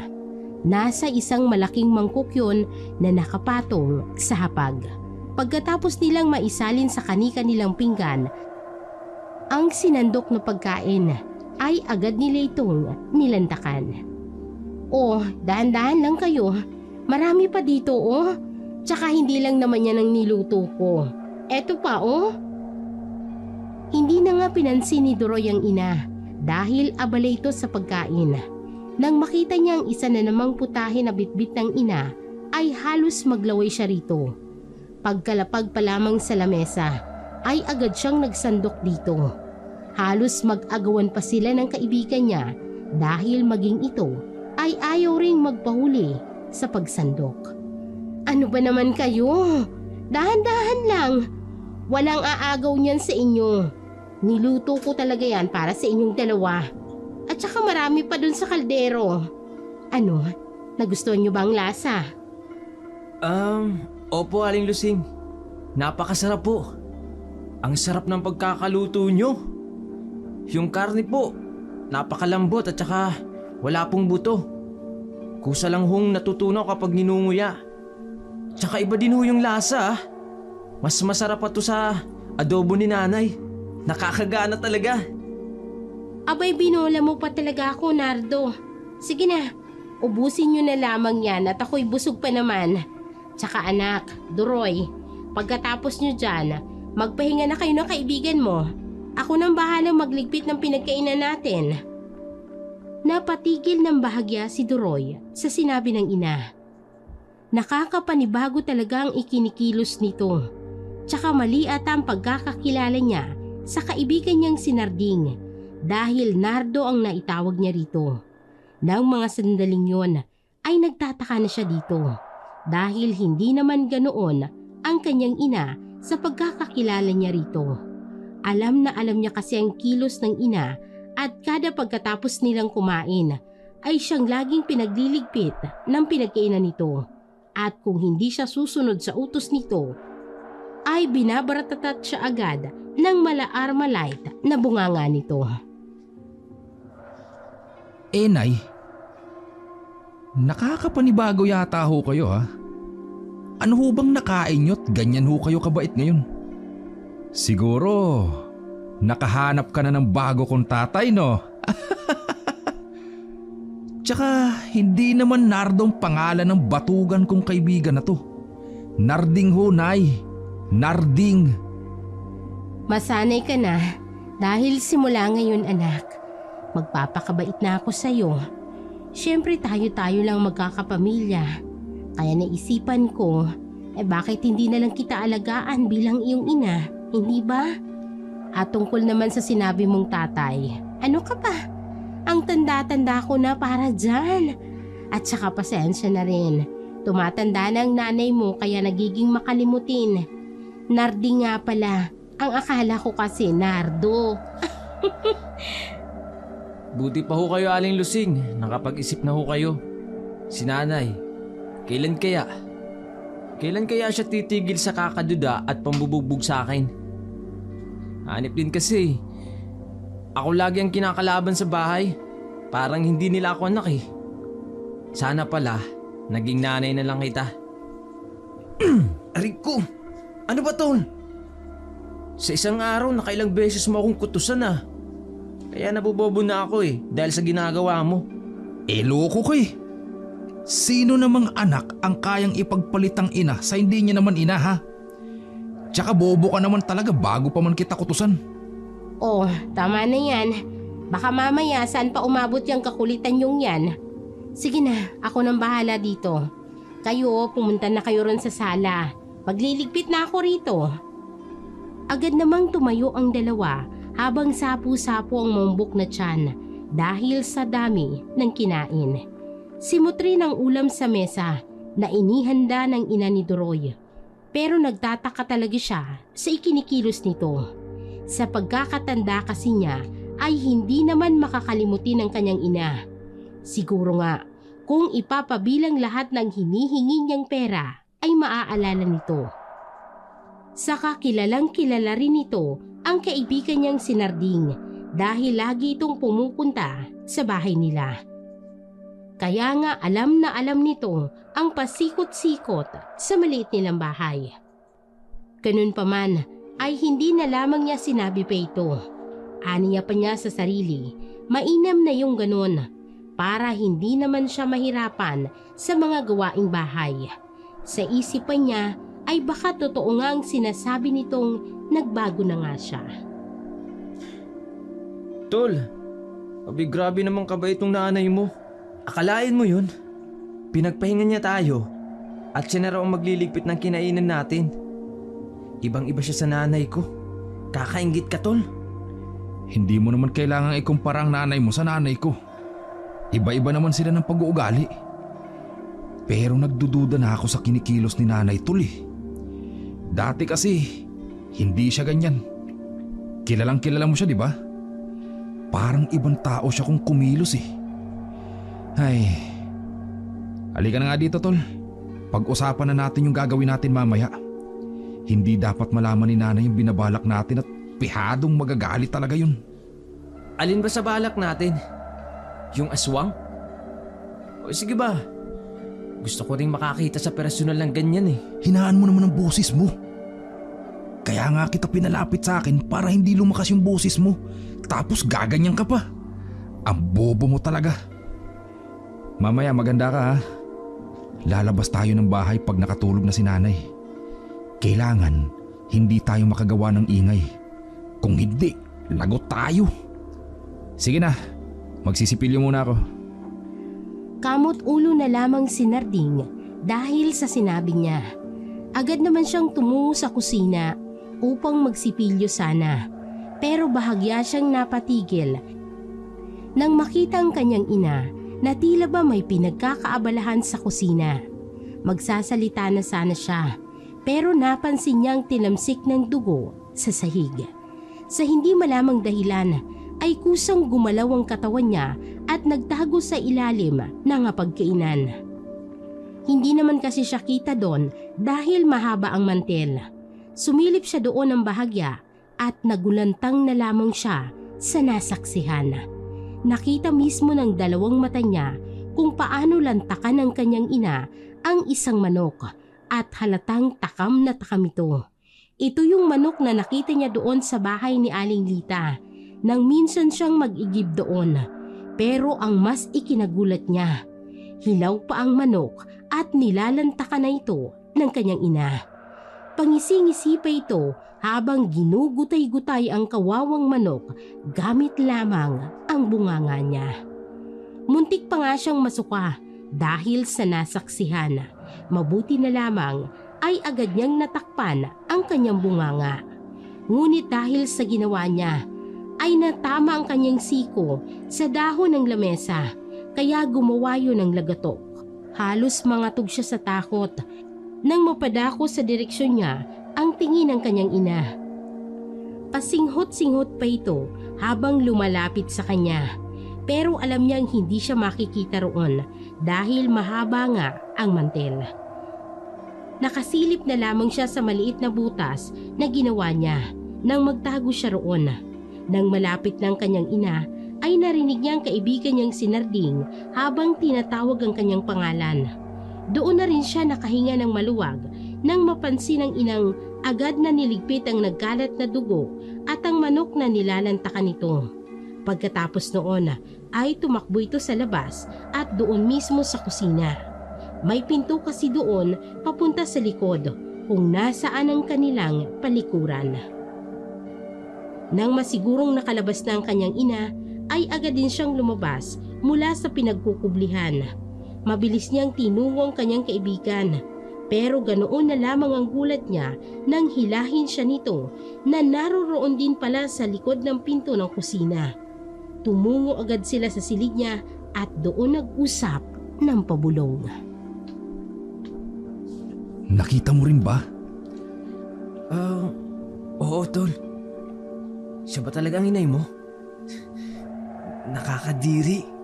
Nasa isang malaking mangkok yun na nakapatong sa hapag. Pagkatapos nilang maisalin sa kani-kanilang pinggan, ang sinandok na pagkain ay agad nila itong nilantakan. Oh, dahan-dahan lang kayo. Marami pa dito oh. Tsaka hindi lang naman yan ang niluto ko. Eto pa oh. Hindi na nga pinansin ni Duroy ang ina dahil abala ito sa pagkain. Nang makita niya ang isa na namang putahe na bitbit ng ina ay halos maglaway siya rito. Pagkalapag pa lamang sa lamesa ay agad siyang nagsandok dito. Halos mag-agawan pa sila ng kaibigan niya dahil maging ito ay ayaw ring magpahuli sa pagsandok. Ano ba naman kayo? Dahan-dahan lang. Walang aagaw niyan sa inyo. Niluto ko talaga yan para sa inyong dalawa. At saka marami pa dun sa kaldero. Ano? Nagustuhan niyo ba ang lasa? Opo, Aling Lusing. Napakasarap po. Ang sarap ng pagkakaluto niyo. Yung karne po, napakalambot at saka wala pong buto. Kusa lang hong natutunaw kapag ninunguya. Tsaka iba din ho yung lasa ah. Mas masarap pa to sa adobo ni nanay. Nakakagana talaga. Abay, binola mo pa talaga ako, Nardo. Sige na, ubusin nyo na lamang yan at ako'y busog pa naman. Tsaka anak, Duroy, pagkatapos nyo dyan, magpahinga na kayo ng kaibigan mo. Ako nang bahalang magligpit ng pinagkainan natin. Napatigil ng bahagya si Duroy sa sinabi ng ina. Nakakapanibago talaga ang ikinikilos nito. Tsaka mali ata ang pagkakakilala niya sa kaibigan niyang si Narding dahil Nardo ang naitawag niya rito. Nang mga sandaling yon ay nagtataka na siya dito dahil hindi naman ganoon ang kanyang ina sa pagkakakilala niya rito. Alam na alam niya kasi ang kilos ng ina at kada pagkatapos nilang kumain ay siyang laging pinagliligpit ng pinagkainan nito. At kung hindi siya susunod sa utos nito, ay binabaratatat siya agad ng mala-armalite na bunganga nito. Nay, nakakapanibago yata ho kayo ha. Ano ho bang nakain nyo't ganyan ho kayo kabait ngayon? Siguro, nakahanap ka na ng bago kong tatay no? Tsaka hindi naman Nardong pangalan ng batugan kong kaibigan na to. Narding ho, Nay. Narding. Masanay ka na. Dahil simula ngayon anak, magpapakabait na ako sa'yo. Siyempre tayo-tayo lang magkakapamilya. Kaya naisipan ko, bakit hindi na lang kita alagaan bilang iyong ina, hindi ba? At tungkol naman sa sinabi mong tatay, ano ka pa? Ang tanda-tanda ko na para dyan. At saka pasensya na rin. Tumatanda na ang nanay mo kaya nagiging makalimutin. Nardi nga pala. Ang akala ko kasi Nardo. Buti pa ho kayo, Aling Lusing. Nakapag-isip na ho kayo. Si nanay, kailan kaya? Kailan kaya siya titigil sa kakaduda at pambubugbog sa akin? Hanip din kasi. Ako lagi ang kinakalaban sa bahay. Parang hindi nila ako anak eh. Sana pala, naging nanay na lang kita. Rico, ano ba tol? Sa isang araw, nakailang beses mo akong kutusan ah. Kaya nabubobo na ako eh, dahil sa ginagawa mo. Loko ka eh. Sino namang anak ang kayang ipagpalitang ina sa hindi niya naman ina ha? Tsaka bobo ka naman talaga bago pa man kita kutusan. Oh, tama na yan. Baka mamaya saan pa umabot yung kakulitan yung yan. Sige na, ako nang bahala dito. Kayo, pumunta na kayo ron sa sala. Magliligpit na ako rito. Agad namang tumayo ang dalawa habang sapu-sapu ang mambok na tiyan dahil sa dami ng kinain. Simutri ng ulam sa mesa na inihanda ng ina ni Doroy. Pero nagtataka talaga siya sa ikinikilos nito. Sa pagkakatanda kasi niya ay hindi naman makakalimuti ng kanyang ina. Siguro nga kung ipapabilang lahat ng hinihingi niyang pera ay maaalala nito. Saka kilalang kilala rin nito ang kaibigan niyang si Narding dahil lagi itong pumupunta sa bahay nila. Kaya nga alam na alam nito ang pasikot-sikot sa maliit nilang bahay. Ganun pa man ay hindi na lamang niya sinabi pa ito. Aniya pa niya sa sarili, mainam na yung ganun para hindi naman siya mahirapan sa mga gawaing bahay. Sa isipan niya ay baka totoo nga ang sinasabi nitong nagbago na nga siya. Tol, grabe naman kabait tong nanay mo. Akalain mo yun? Pinagpahinga niya tayo at siya na raw ang magliligpit ng kinainan natin. Ibang-iba siya sa nanay ko. Kakainggit ka, tol. Hindi mo naman kailangang ikumpara ang nanay mo sa nanay ko. Iba-iba naman sila ng pag-uugali. Pero nagdududa na ako sa kinikilos ni nanay tol eh. Dati kasi, hindi siya ganyan. Kilalang kilala mo siya, di ba? Parang ibang tao siya kung kumilos eh. Ay, halika na nga dito tol. Pag-usapan na natin yung gagawin natin mamaya. Hindi dapat malaman ni nanay yung binabalak natin at pihadong magagalit talaga yun. Alin ba sa balak natin? Yung aswang? O sige ba? Gusto ko rin makakita sa personal ng ganyan eh. Hinaan mo naman ang boses mo. Kaya nga kita pinalapit sa akin para hindi lumakas yung boses mo. Tapos gaganyan ka pa. Ang bobo mo talaga. Mamaya maganda ka ha. Lalabas tayo ng bahay pag nakatulog na si nanay. Kailangan hindi tayo makagawa ng ingay. Kung hindi, lagot tayo. Sige na, magsisipilyo muna ako. Kamot ulo na lamang si Narding dahil sa sinabi niya. Agad naman siyang tumungo sa kusina upang magsipilyo sana. Pero bahagya siyang napatigil nang makita ang kanyang ina na tila ba may pinagkakaabalahan sa kusina. Magsasalita na sana siya pero napansin niyang tinamsik ng dugo sa sahig. Sa hindi malamang dahilan ay kusang gumalaw ang katawan niya at nagtago sa ilalim ng hapagkainan. Hindi naman kasi siya kita doon dahil mahaba ang mantel. Sumilip siya doon ng bahagya at nagulantang na lamang siya sa nasaksihan. Nakita mismo ng dalawang mata niya kung paano lantakan ng kanyang ina ang isang manok at halatang takam na takam ito. Ito yung manok na nakita niya doon sa bahay ni Aling Lita nang minsan siyang mag-igib doon. Pero ang mas ikinagulat niya, hilaw pa ang manok at nilalantakan na ito ng kanyang ina. Pangisi-ngisi pa ito habang ginugutay-gutay ang kawawang manok gamit lamang ang bunganga niya. Muntik pa nga siyang masuka dahil sa nasaksihan. Mabuti na lamang ay agad niyang natakpan ang kanyang bunganga. Ngunit dahil sa ginawa niya ay natama ang kanyang siko sa dahon ng lamesa kaya gumawa yun ng lagatok. Halos mangatog siya sa takot nang mapadako sa direksyon niya ang tingin ng kanyang ina. Pasinghot-singhot pa ito habang lumalapit sa kanya. Pero alam niyang hindi siya makikita roon dahil mahaba nga ang mantel. Nakasilip na lamang siya sa maliit na butas na ginawa niya nang magtago siya roon. Nang malapit ng kanyang ina ay narinig niya ang kaibigan niyang si Narding habang tinatawag ang kanyang pangalan. Doon na rin siya nakahinga ng maluwag nang mapansin ng inang agad na niligpit ang nagkalat na dugo at ang manok na nilalantakan nito. Pagkatapos noon ay tumakbo ito sa labas at doon mismo sa kusina. May pinto kasi doon papunta sa likod kung nasaan ang kanilang palikuran. Nang masigurong nakalabas na ang kanyang ina ay agad din siyang lumabas mula sa pinagkukublihan. Mabilis niyang tinungo ang kanyang kaibigan pero ganoon na lamang ang gulat niya nang hilahin siya nito na naroroon din pala sa likod ng pinto ng kusina. Tumungo agad sila sa silid niya at doon nag-usap ng pabulong. Nakita mo rin ba? Oo, tol. Siya ba talagang inay mo? Nakakadiri.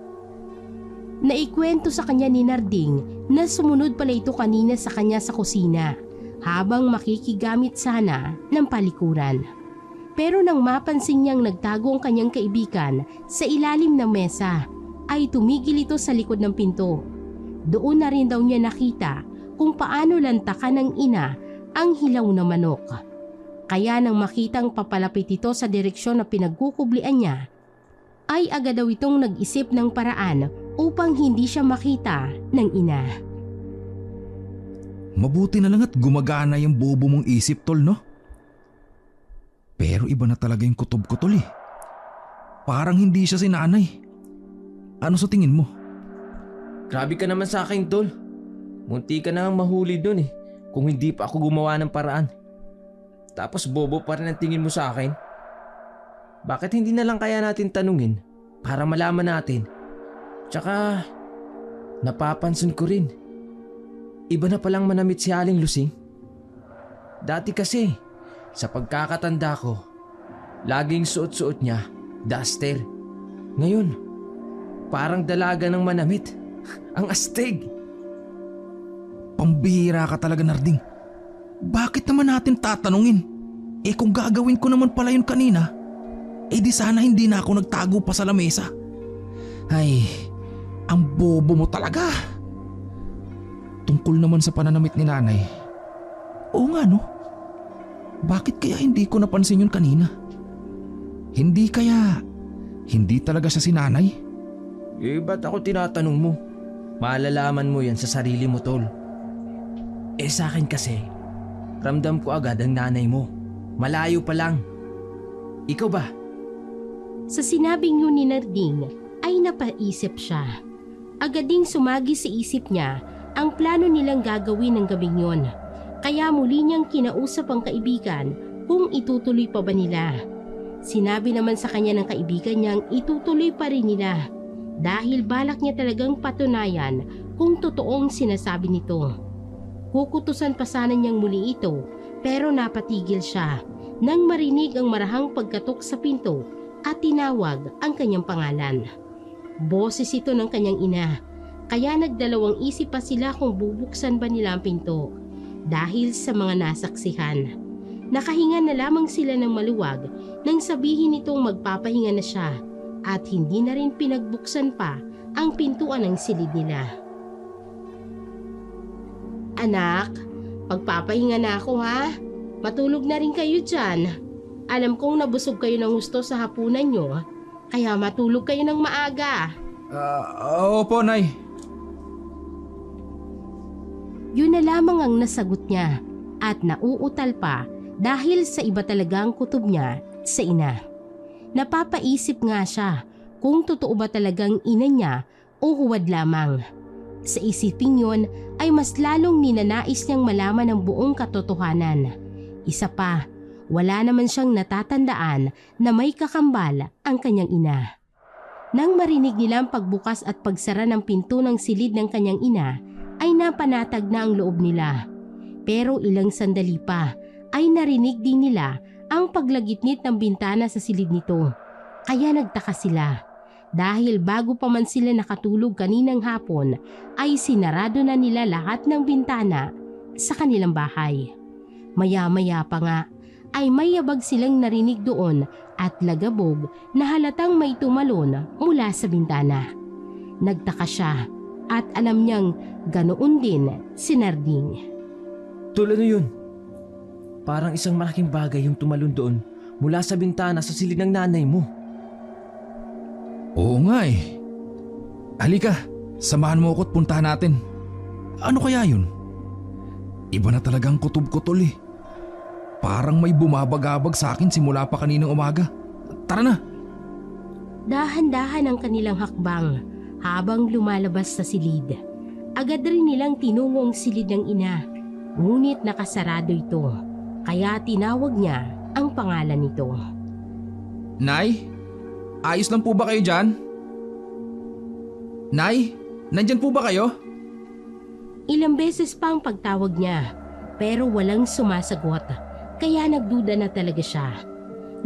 Naikwento sa kanya ni Narding na sumunod pala ito kanina sa kanya sa kusina habang makikigamit sana ng palikuran. Pero nang mapansin niyang nagtago ang kanyang kaibigan sa ilalim ng mesa, ay tumigil ito sa likod ng pinto. Doon na rin daw niya nakita kung paano lantakan ng ina ang hilaw na manok. Kaya nang makitang papalapit ito sa direksyon na pinagkukublian niya, ay agad daw itong nag-isip ng paraan upang hindi siya makita ng ina. Mabuti na lang at gumagana yung bobo mong isip, tol, no? Pero iba na talaga yung kutob ko, tol, eh. Parang hindi siya si nanay. Ano sa tingin mo? Grabe ka naman sa akin, tol. Munti ka na mahuli dun eh kung hindi pa ako gumawa ng paraan. Tapos bobo pa rin ang tingin mo sa akin. Bakit hindi na lang kaya natin tanungin para malaman natin? Tsaka, napapansin ko rin. Iba na palang manamit si Aling Lusing. Dati kasi, sa pagkakatanda ko, laging suot-suot niya, duster. Ngayon, parang dalaga ng manamit. Ang astig. Pambihira ka talaga, Narding. Bakit naman natin tatanungin? Eh kung gagawin ko naman pala yun kanina, eh di sana hindi na ako nagtago pa sa lamesa. Ay, ang bobo mo talaga. Tungkol naman sa pananamit ni nanay. Oo nga, no? Bakit kaya hindi ko napansin yun kanina? Hindi talaga siya si nanay? Eh, ba't ako tinatanong mo? Malalaman mo yan sa sarili mo, tol. Eh sa akin kasi, ramdam ko agad ang nanay mo. Malayo pa lang. Ikaw ba? Sa sinabing yun ni Narding ay napaisip siya. Agad ding sumagi sa isip niya ang plano nilang gagawin ng gabing yun. Kaya muli niyang kinausap ang kaibigan kung itutuloy pa ba nila. Sinabi naman sa kanya ng kaibigan niyang itutuloy pa rin nila dahil balak niya talagang patunayan kung totoong sinasabi nito. Kukutusan pa sana niyang muli ito pero napatigil siya nang marinig ang marahang pagkatok sa pinto at tinawag ang kanyang pangalan. Boses ito ng kanyang ina kaya nagdalawang isip pa sila kung bubuksan ba nila ang pinto dahil sa mga nasaksihan. Nakahinga na lamang sila ng maluwag nang sabihin nitong magpapahinga na siya at hindi na rin pinagbuksan pa ang pintuan ng silid nila. Anak, pagpapahinga na ako ha. Matulog na rin kayo dyan. Alam kong nabusog kayo ng gusto sa hapunan nyo, kaya matulog kayo ng maaga. Opo, Nay. Yun na lamang ang nasagot niya at nauutal pa dahil sa iba talagang kutob niya sa ina. Napapaisip nga siya kung totoo ba talagang ina niya o huwad lamang. Sa isiping yun ay mas lalong ninanais niyang malaman ang buong katotohanan. Isa pa, wala naman siyang natatandaan na may kakambal ang kanyang ina. Nang marinig nila ang pagbukas at pagsara ng pinto ng silid ng kanyang ina, ay napanatag na ang loob nila. Pero ilang sandali pa ay narinig din nila ang paglagitnit ng bintana sa silid nito. Kaya nagtaka sila. Dahil bago pa man sila nakatulog kaninang hapon ay sinarado na nila lahat ng bintana sa kanilang bahay. Maya-maya pa nga ay may yabag silang narinig doon at lagabog na halatang may tumalon mula sa bintana. Nagtaka siya at alam niyang ganoon din si Narding. Tol, ano yun? Parang isang malaking bagay yung tumalon doon mula sa bintana sa silid ng nanay mo. Oo nga eh. Halika, samahan mo ako at puntahan natin. Ano kaya yun? Iba na talagang kutob ko, tol eh. Parang may bumabagabag sa akin simula pa kaninang umaga. Tara na! Dahan-dahan ang kanilang hakbang habang lumalabas sa silid. Agad rin nilang tinungo ang silid ng ina, ngunit nakasarado ito. Kaya tinawag niya ang pangalan nito. Nay? Ayos lang po ba kayo dyan? Nay? Nandyan po ba kayo? Ilang beses pa ang pagtawag niya, pero walang sumasagot. Kaya nagduda na talaga siya.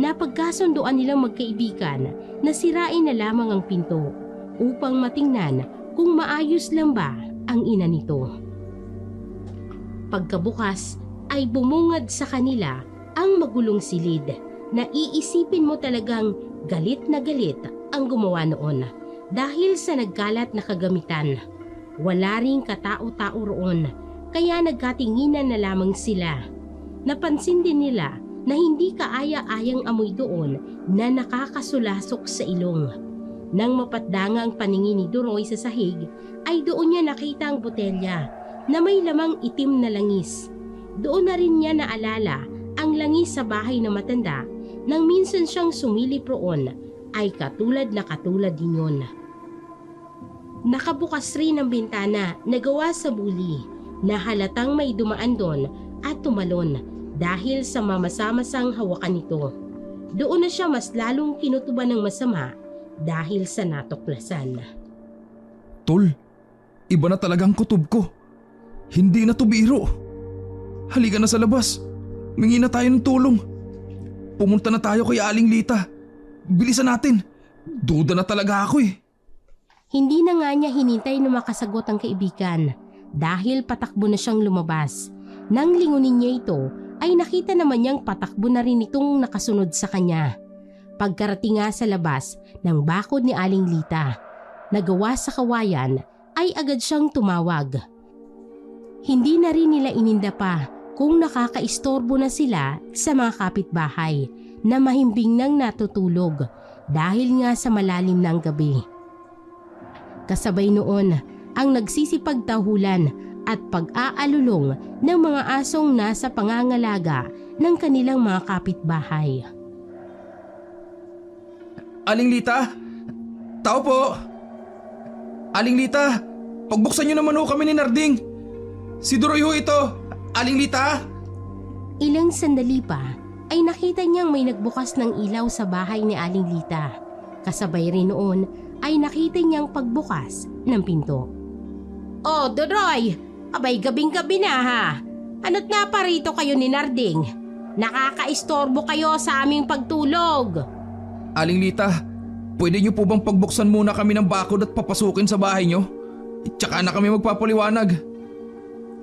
Napagkasunduan nilang magkaibigan na sirain na lamang ang pinto upang matingnan kung maayos lang ba ang ina nito. Pagkabukas ay bumungad sa kanila ang magulong silid na iisipin mo talagang galit na galit ang gumawa noon dahil sa nagkalat na kagamitan. Wala ring katao-tao roon kaya nagkatinginan na lamang sila. Napansin din nila na hindi kaaya-ayang amoy doon na nakakasulasok sa ilong. Nang mapatdanga ang paningin ni Duroy sa sahig ay doon niya nakita ang botelya na may lamang itim na langis. Doon na rin niya naalala ang langis sa bahay na matanda nang minsan siyang sumilip roon ay katulad din yun. Nakabukas rin ang bintana na gawa sa buli na halatang may dumaan doon at tumalon dahil sa mamasa-masang hawakan nito. Doon na siya mas lalong kinutuban ng masama dahil sa natuklasan. Tol, iba na talagang kutob ko. Hindi na to biro. Halika na sa labas. Mingi na tayo ng tulong. Pumunta na tayo kay Aling Lita. Bilisan natin. Duda na talaga ako eh. Hindi na nga niya hinintay na makasagot ang kaibigan dahil patakbo na siyang lumabas. Nang lingunin niya ito ay nakita naman niyang patakbo na rin itong nakasunod sa kanya. Pagkarating nga sa labas ng bakod ni Aling Lita, nagawa sa kawayan ay agad siyang tumawag. Hindi na rin nila ininda pa kung nakakaistorbo na sila sa mga kapitbahay na mahimbing nang natutulog dahil nga sa malalim ng gabi. Kasabay noon ang nagsisipagtahulan at pag-aalulong ng mga asong nasa pangangalaga ng kanilang mga kapitbahay. Aling Lita? Tao po! Aling Lita, pagbuksan niyo naman ho kami ni Narding. Si Duroy ho ito. Aling Lita? Ilang sandali pa ay nakita niyang may nagbukas ng ilaw sa bahay ni Aling Lita. Kasabay rin noon ay nakita niyang pagbukas ng pinto. Oh, Duroy! Abay gabing-gabi na ha! Ano't nga pa rito kayo ni Narding? Nakakaistorbo kayo sa aming pagtulog! Aling Lita, pwede niyo po bang pagbuksan muna kami ng bakod at papasukin sa bahay niyo? Tsaka na kami magpapaliwanag.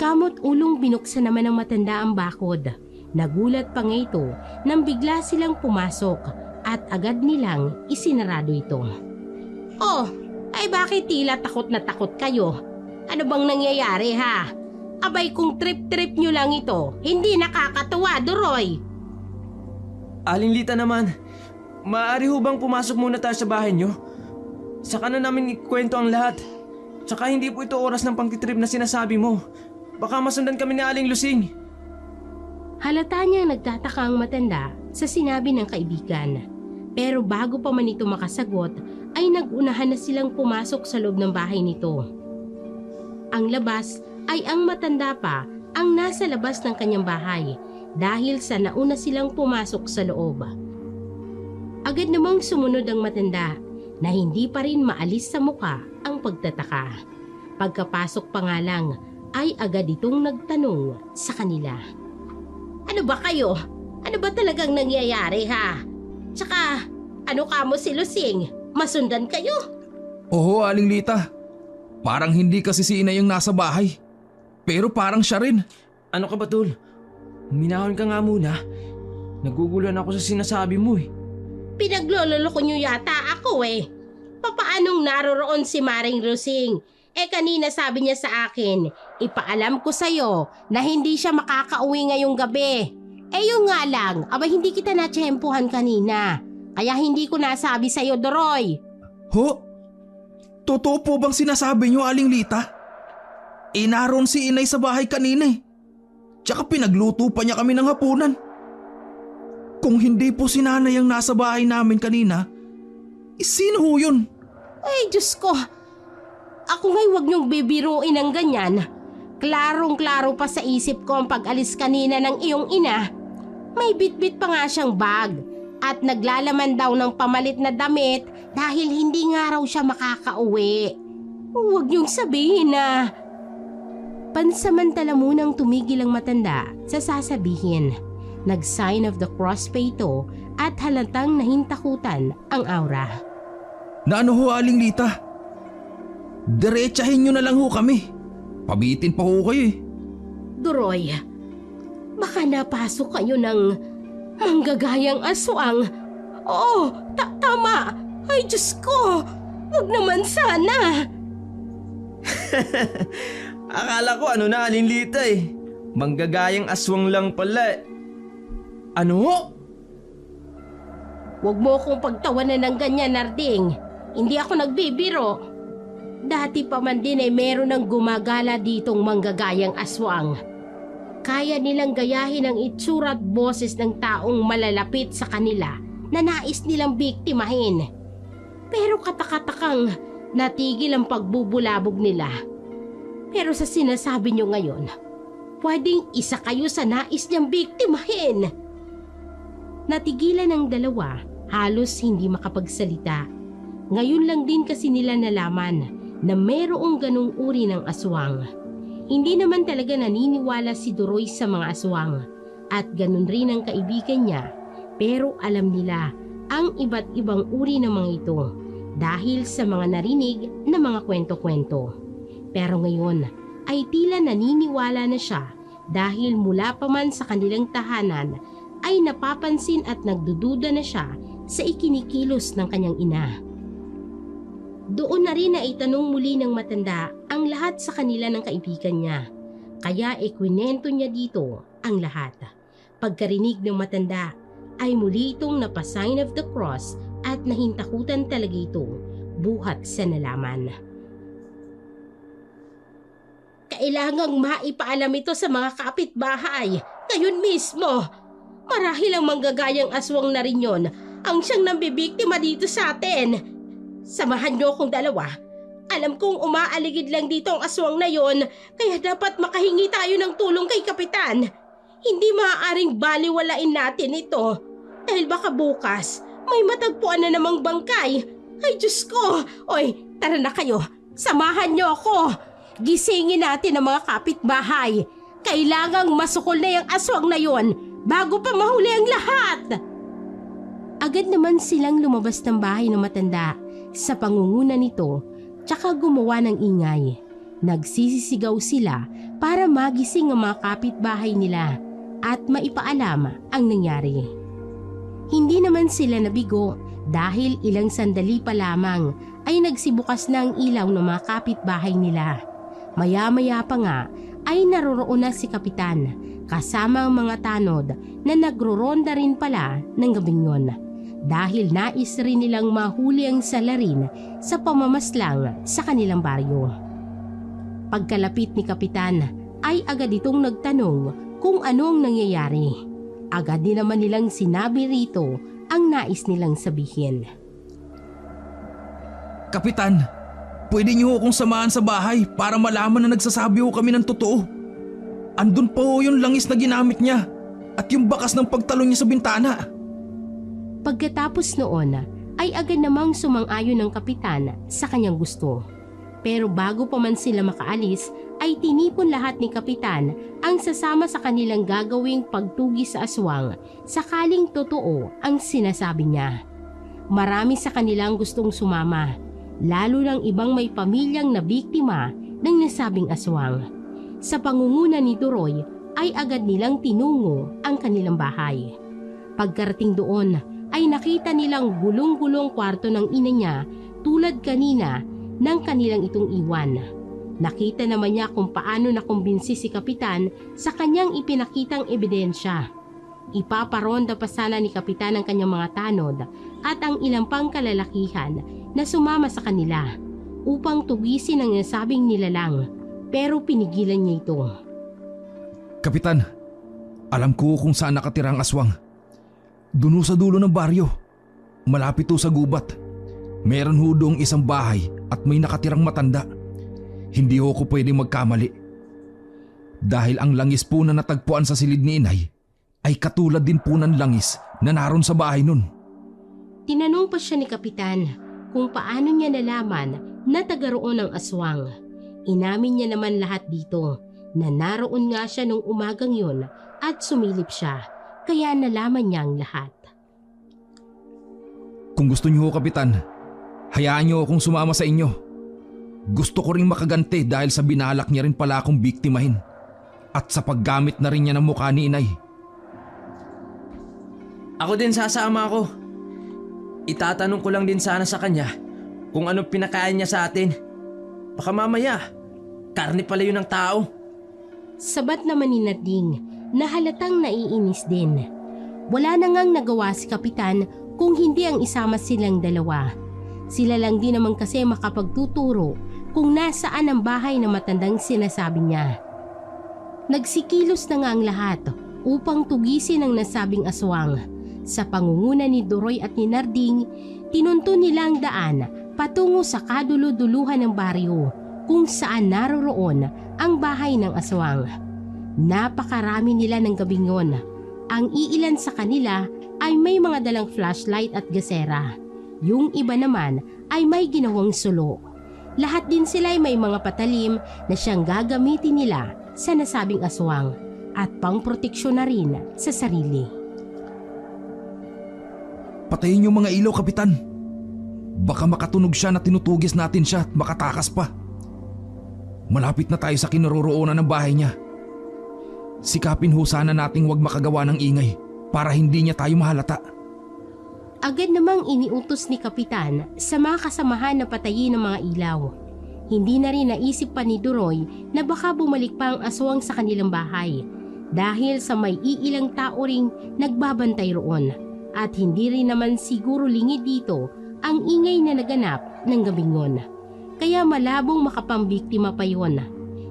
Kamot ulong binuksan naman ng matanda ang bakod. Nagulat pa nga ito nang bigla silang pumasok at agad nilang isinarado ito. Oh, ay bakit tila takot na takot kayo? Ano bang nangyayari ha? Abay kung trip-trip nyo lang ito, hindi nakakatuwa, Duroy. Aling Lita naman, maaari ho bang pumasok muna tayo sa bahay nyo? Saka na namin ikwento ang lahat. Tsaka hindi po ito oras ng pangtitrip na sinasabi mo. Baka masundan kami ni Aling Lusing. Halata niyang nagtataka ang matanda sa sinabi ng kaibigan. Pero bago pa man ito makasagot ay nagunahan na silang pumasok sa loob ng bahay nito. Ang labas ay ang matanda pa ang nasa labas ng kanyang bahay dahil sa nauna silang pumasok sa loob. Agad namang sumunod ang matanda na hindi pa rin maalis sa muka ang pagtataka. Pagkapasok pa nga lang ay agad itong nagtanong sa kanila. Ano ba kayo? Ano ba talagang nangyayari ha? Tsaka ano ka mo si Lusing? Masundan kayo? Oo, Aling Lita. Parang hindi kasi si Inay ang nasa bahay. Pero parang siya rin. Ano ka ba, Tol? Huminahon ka nga muna. Naguguluhan ako sa sinasabi mo eh. Pinaglololoko niyo yata ako eh. Papaanong naroroon si Maring Lusing? Kanina sabi niya sa akin, ipaalam ko sa'yo na hindi siya makakauwi ngayong gabi. Yun nga lang, hindi kita natsyempohan kanina. Kaya hindi ko nasabi sa'yo, Doroy. Ho? Totoo po bang sinasabi niyo, Aling Lita? Naroon si Inay sa bahay kanina eh. Tsaka pinagluto pa niya kami ng hapunan. Kung hindi po si Nanay ang nasa bahay namin kanina, sino ho yun? Diyos ko. Ako nga'y huwag niyong bibiruin ng ganyan. Klarong-klaro pa sa isip ko ang pag-alis kanina ng iyong ina. May bitbit pa nga siyang bag at naglalaman daw ng pamalit na damit dahil hindi nga raw siya makakauwi. Huwag niyong sabihin na... Pansamantala munang tumigil ang matanda sa sasabihin. Nag-sign of the cross pa ito at halatang nahintakutan ang aura. Na ano ho, Aling Lita? Diretsahin niyo na lang ho kami. Pabitin pa ho kayo eh. Duroy, baka napasok kayo ng manggagayang aswang. Oo, tama. Ay, Diyos ko, wag naman sana. Akala ko ano na, Aling Lita eh. Manggagayang aswang lang pala. Ano? Huwag mo akong pagtawanan ng ganyan, Narding. Hindi ako nagbibiro. Dati pa man din meron ng gumagala ditong manggagayang aswang. Kaya nilang gayahin ang itsura at boses ng taong malalapit sa kanila na nais nilang biktimahin. Pero katakatakang natigil ang pagbubulabog nila. Pero sa sinasabi nyo ngayon, pwedeng isa kayo sa nais niyang biktimahin. Natigilan ang dalawa, halos hindi makapagsalita. Ngayon lang din kasi nila nalaman na mayroong ganong uri ng aswang. Hindi naman talaga naniniwala si Duroy sa mga aswang at ganun rin ang kaibigan niya, pero alam nila ang iba't ibang uri ng mga ito dahil sa mga narinig na mga kwento-kwento. Pero ngayon ay tila naniniwala na siya dahil mula pa man sa kanilang tahanan ay napapansin at nagdududa na siya sa ikinikilos ng kanyang ina. Doon na rin na itanong muli ng matanda ang lahat sa kanila ng kaibigan niya. Kaya ikwinento niya dito ang lahat. Pagkarinig ng matanda ay muli itong napasign of the cross at nahintakutan talaga ito buhat sa nalaman. Kailangang maipaalam ito sa mga kapitbahay ngayon mismo. Marahil ang manggagayang aswang na rin yon ang siyang nambibiktima dito sa atin. Samahan niyo akong dalawa. Alam kong umaaligid lang dito ang aswang na yon, kaya dapat makahingi tayo ng tulong kay Kapitan. Hindi maaaring baliwalain natin ito dahil baka bukas may matagpuan na namang bangkay. Ay Diyos ko! Oy, tara na kayo. Samahan niyo ako. Gisingin natin ang mga kapitbahay. Kailangang masukol na yung aswang na yon bago pa mahuli ang lahat. Agad naman silang lumabas ng bahay ng matanda sa pangunguna nito, tsaka gumawa ng ingay. Nagsisisigaw sila para magising ang mga kapitbahay nila at maipaalam ang nangyari. Hindi naman sila nabigo dahil ilang sandali pa lamang ay nagsibukas na ang ilaw ng mga kapitbahay nila. Maya-maya pa nga ay naroroon na si Kapitan kasama ang mga tanod na nagroronda rin pala ng gabing yon. Dahil nais rin nilang mahuli ang salarin sa pamamaslang sa kanilang baryo. Pagkalapit ni Kapitan ay agad itong nagtanong kung ano ang nangyayari. Agad din naman nilang sinabi rito ang nais nilang sabihin. Kapitan, pwede niyo akong samahan sa bahay para malaman na nagsasabi ho kami ng totoo. Andun pa ho yung langis na ginamit niya at yung bakas ng pagtalon niya sa bintana. Pagkatapos noon ay agad namang sumang-ayon ng kapitan sa kanyang gusto. Pero bago pa man sila makaalis ay tinipon lahat ni kapitan ang sasama sa kanilang gagawing pagtugi sa aswang sakaling totoo ang sinasabi niya. Marami sa kanilang gustong sumama, lalo ng ibang may pamilyang nabiktima ng nasabing aswang. Sa pangunguna ni Duroy ay agad nilang tinungo ang kanilang bahay. Pagkarating doon ay nakita nilang gulong-gulong kwarto ng ina niya tulad kanina ng kanilang itong iwan. Nakita naman niya kung paano nakumbinsi si kapitan sa kanyang ipinakitang ebidensya. Ipaparonda pa sana ni kapitan ang kanyang mga tanod at ang ilang pang kalalakihan na sumama sa kanila upang tugisin ang nasabing nilalang, pero pinigilan niya ito. Kapitan, alam ko kung saan nakatira ang aswang. Doon sa dulo ng baryo, malapit ho sa gubat. Meron ho doong isang bahay at may nakatirang matanda. Hindi ho ko pwedeng magkamali. Dahil ang langis po na natagpuan sa silid ni inay ay katulad din po ng langis na naroon sa bahay nun. Tinanong pa siya ni kapitan kung paano niya nalaman na tagaroon ang aswang. Inamin niya naman lahat dito na naroon nga siya nung umagang yun at sumilip siya, kaya nalaman niya ang lahat. Kung gusto niyo ho, kapitan, hayaan niyo akong sumama sa inyo. Gusto ko ring makaganti dahil sa binalak niya rin pala akong biktimahin at sa paggamit na rin niya ng mukha ni inay. Ako din sasama ako. Itatanong ko lang din sana sa kanya kung anong pinakain niya sa atin. Baka mamaya, karne pala yun ng tao. Sabat naman ni Nading na halatang naiinis din. Wala na ngang nagawa si kapitan kung hindi ang isama silang dalawa. Sila lang din naman kasi makapagtuturo kung nasaan ang bahay na matandang sinasabi niya. Nagsikilos na nga ang lahat upang tugisin ang nasabing aswang. Sa pangunguna ni Duroy at ni Narding, tinunto nila ang daan patungo sa kaduluduluhan ng baryo kung saan naroroon ang bahay ng aswang. Napakarami nila ng gabing yun. Ang iilan sa kanila ay may mga dalang flashlight at gasera. Yung iba naman ay may ginawang sulo. Lahat din sila ay may mga patalim na siyang gagamitin nila sa nasabing aswang at pangproteksyon na rin sa sarili. Patayin yung mga ilaw, kapitan. Baka makatunog siya na tinutugis natin siya at makatakas pa. Malapit na tayo sa kinaroroonan ng bahay niya. Sikapin ho sana nating wag makagawa ng ingay para hindi niya tayo mahalata. Agad namang iniutos ni kapitan sa mga kasamahan na patayin ng mga ilaw. Hindi na rin naisip pa ni Duroy na baka bumalik pa ang aswang sa kanilang bahay dahil sa may iilang tao ring nagbabantay roon. At hindi rin naman siguro lingid dito ang ingay na naganap ng gabing yun. Kaya malabong makapambiktima pa yun.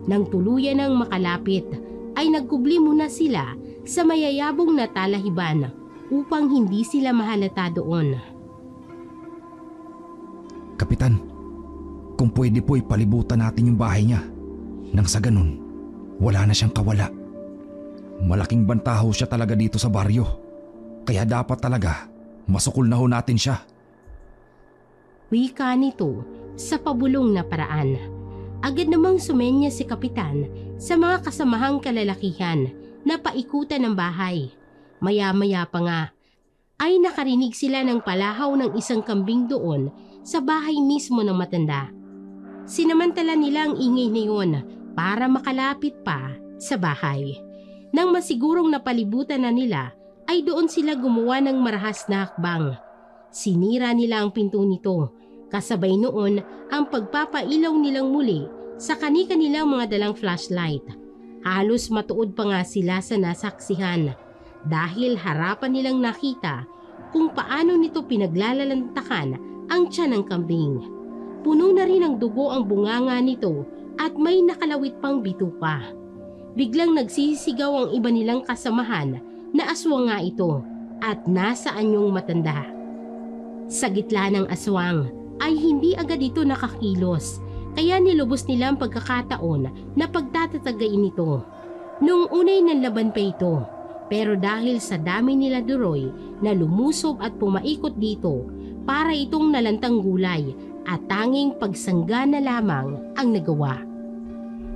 Nang tuluyan ng makalapit ay nagkubli muna sila sa mayayabong na talahiban upang hindi sila mahalata doon. Kapitan, kung pwede po ipalibutan natin yung bahay niya. Nang sa ganun, wala na siyang kawala. Malaking bantaho siya talaga dito sa baryo. Kaya dapat talaga masukol na ho natin siya. Wika nito sa pabulong na paraan. Agad namang sumenya si kapitan sa mga kasamahang kalalakihan na paikutan ng bahay. Maya-maya pa nga ay nakarinig sila ng palahaw ng isang kambing doon sa bahay mismo ng matanda. Sinamantala nila ang ingay na yun para makalapit pa sa bahay. Nang masigurong napalibutan na nila, ay doon sila gumawa ng marahas na hakbang. Sinira nila ang pinto nito, kasabay noon ang pagpapailaw nilang muli sa kani-kanilang mga dalang flashlight. Halos matuod pa nga sila sa nasaksihan dahil harapan nilang nakita kung paano nito pinaglalalantakan ang tiyan ng kambing. Puno na rin ng dugo ang bunganga nito at may nakalawit pang bituka. biglang nagsisigaw ang iba nilang kasamahan na aswang nga ito at nasa anyong matanda. Sa gitla ng aswang ay hindi agad ito nakakilos, kaya nilubos nila ang pagkakataon na pagtatatagain ito. Nung unay nanlaban pa ito, pero dahil sa dami nila Duroy na lumusob at pumaikot dito, para itong nalantang gulay at tanging pagsangga na lamang ang nagawa.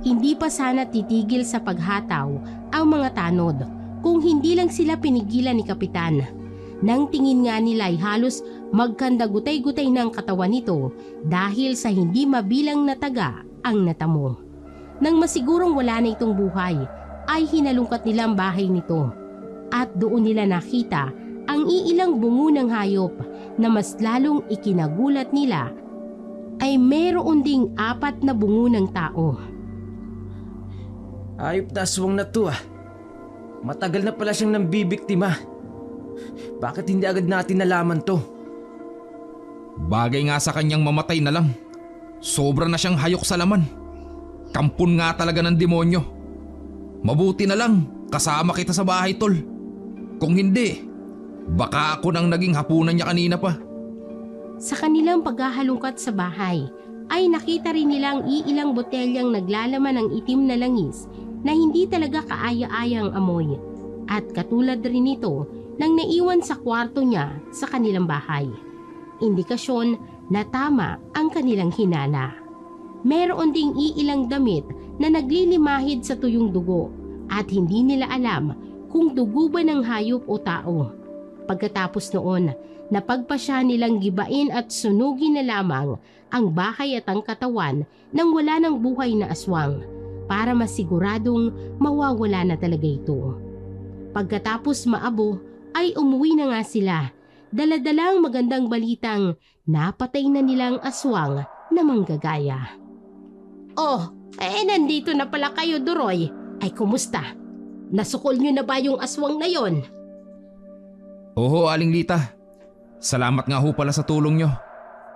Hindi pa sana titigil sa paghataw ang mga tanod kung hindi lang sila pinigilan ni Kapitan. Nang tingin nga nila ay halos magkandagutay-gutay ng katawan nito dahil sa hindi mabilang na taga ang natamo. Nang masigurong wala na itong buhay, ay hinalungkat nila ang bahay nito at doon nila nakita ang iilang bungo ng hayop na mas lalong ikinagulat nila ay meron ding 4 na bungo ng tao. Ayop na aswang na to ah. Matagal na pala siyang nambibiktima. Bakit hindi agad natin nalaman to? Bagay nga sa kanyang mamatay na lang. Sobra na siyang hayok sa laman. Kampon nga talaga ng demonyo. Mabuti na lang kasama kita sa bahay, tol. Kung hindi, baka ako nang naging hapunan niya kanina pa. Sa kanilang paghahalungkat sa bahay, ay nakita rin nilang iilang botelyang naglalaman ng itim na langis na hindi talaga kaaya-ayang amoy. At katulad rin ito nang naiwan sa kwarto niya sa kanilang bahay. Indikasyon na tama ang kanilang hinala. Meron ding iilang damit na naglilimahid sa tuyong dugo at hindi nila alam kung dugo ba ng hayop o tao. Pagkatapos noon, napagpasya nilang gibain at sunugin na lamang ang bahay at ang katawan ng wala ng buhay na aswang para masiguradong mawawala na talaga ito. Pagkatapos maabo ay umuwi na nga sila, daladalang magandang balitang napatay na nilang aswang na manggagaya. Oh, nandito na pala kayo, Duroy. Ay kumusta? Nasukol nyo na ba yung aswang na yon? Oho, Aling Lita. Salamat nga ho pala sa tulong nyo.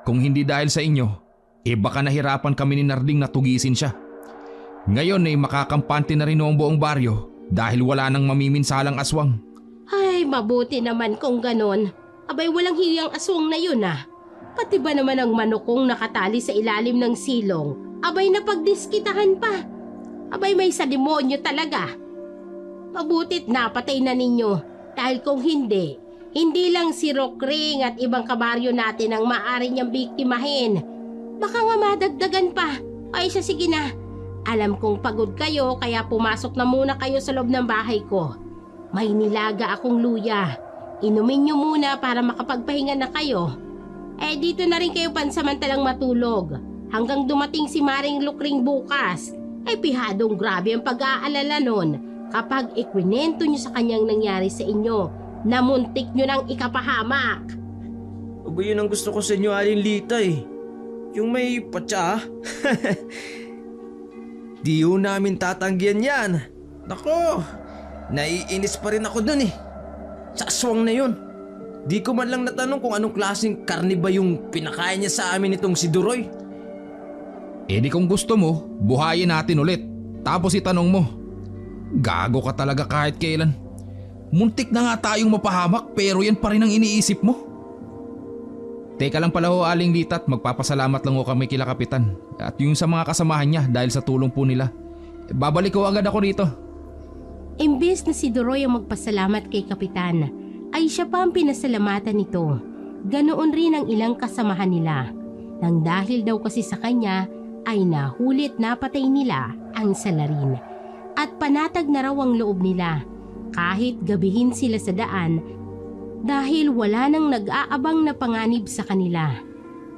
Kung hindi dahil sa inyo, baka nahirapan kami ni Narding na tugisin siya. Ngayon ay makakampante na rin ang buong baryo dahil wala nang mamiminsalang aswang. Ay, mabuti naman kung ganon. Abay, walang hiyang aswang na yun ah. Pati ba naman ang manukong nakatali sa ilalim ng silong? Abay, napagdiskitahan pa. Abay, may sa demonyo talaga. Mabutit napatay na ninyo. Dahil kung hindi lang si Rockring at ibang kabaryo natin ang maaari niyang biktimahin. Baka nga madagdagan pa. Ay siya, sige na. Alam kong pagod kayo kaya pumasok na muna kayo sa loob ng bahay ko. May nilaga akong luya. Inumin niyo muna para makapagpahinga na kayo. Dito na rin kayo pansamantalang matulog. Hanggang dumating si Maring Lukring bukas. Pihadong grabe ang pag-aalala nun kapag ikwinento niyo sa kanyang nangyari sa inyo na muntik nyo nang ikapahamak. Aba, yun ang gusto ko sa inyo, Aling Lita eh. Yung may patsa. Di ho namin tatanggihan yan. Nako, naiinis pa rin ako dun eh. Sa aswang na yun. Di ko man lang natanong kung anong klaseng karne ba yung pinakain niya sa amin itong si Duroy. Di kung gusto mo, buhayin natin ulit. Tapos itanong mo. Gago ka talaga kahit kailan. Muntik na nga tayong mapahamak pero yan pa rin ang iniisip mo. Teka lang pala ho, Aling Lita, at magpapasalamat lang ho kami kila Kapitan at yung sa mga kasamahan niya dahil sa tulong po nila. Babalik ho agad ako dito. Imbes na si Duroy ang magpasalamat kay Kapitan, ay siya pa ang pinasalamatan nito. Ganoon rin ang ilang kasamahan nila. Nang dahil daw kasi sa kanya ay nahulit napatay nila ang salarin. At panatag na raw ang loob nila. Kahit gabihin sila sa daan dahil wala nang nag-aabang na panganib sa kanila.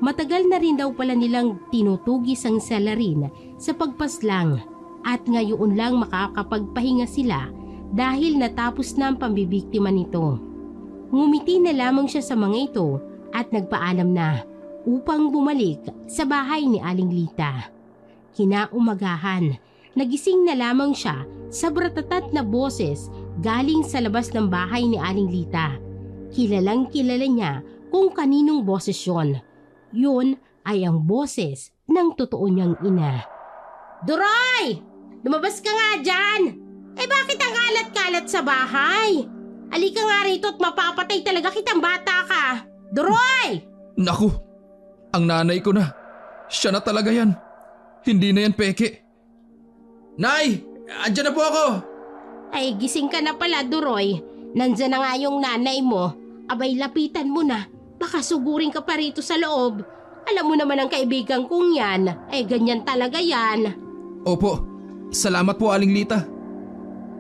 Matagal na rin daw pala nilang tinutugis ang salarin sa pagpaslang at ngayon lang makakapagpahinga sila dahil natapos na ang pambibiktima nito. Ngumiti na lamang siya sa mga ito at nagpaalam na upang bumalik sa bahay ni Aling Lita. Kinaumagahan, nagising na lamang siya sa bratatat na boses galing sa labas ng bahay ni Aling Lita. Kilalang kilala niya kung kaninong boses yun. Yun ay ang boses ng totoo niyang ina. Duroy! Lumabas ka nga dyan! Eh bakit ang kalat-kalat sa bahay? Halika nga rito at mapapatay talaga kitang bata ka! Duroy! Naku, ang nanay ko na. Siya na talaga yan. Hindi na yan peke. Nay! Andyan na po ako! Ay gising ka na pala, Duroy. Nandyan na nga yung nanay mo. Abay lapitan mo na. Baka sugurin ka pa rito sa loob. Alam mo naman ang kaibigan kong yan. Eh ganyan talaga yan. Opo, salamat po Aling Lita.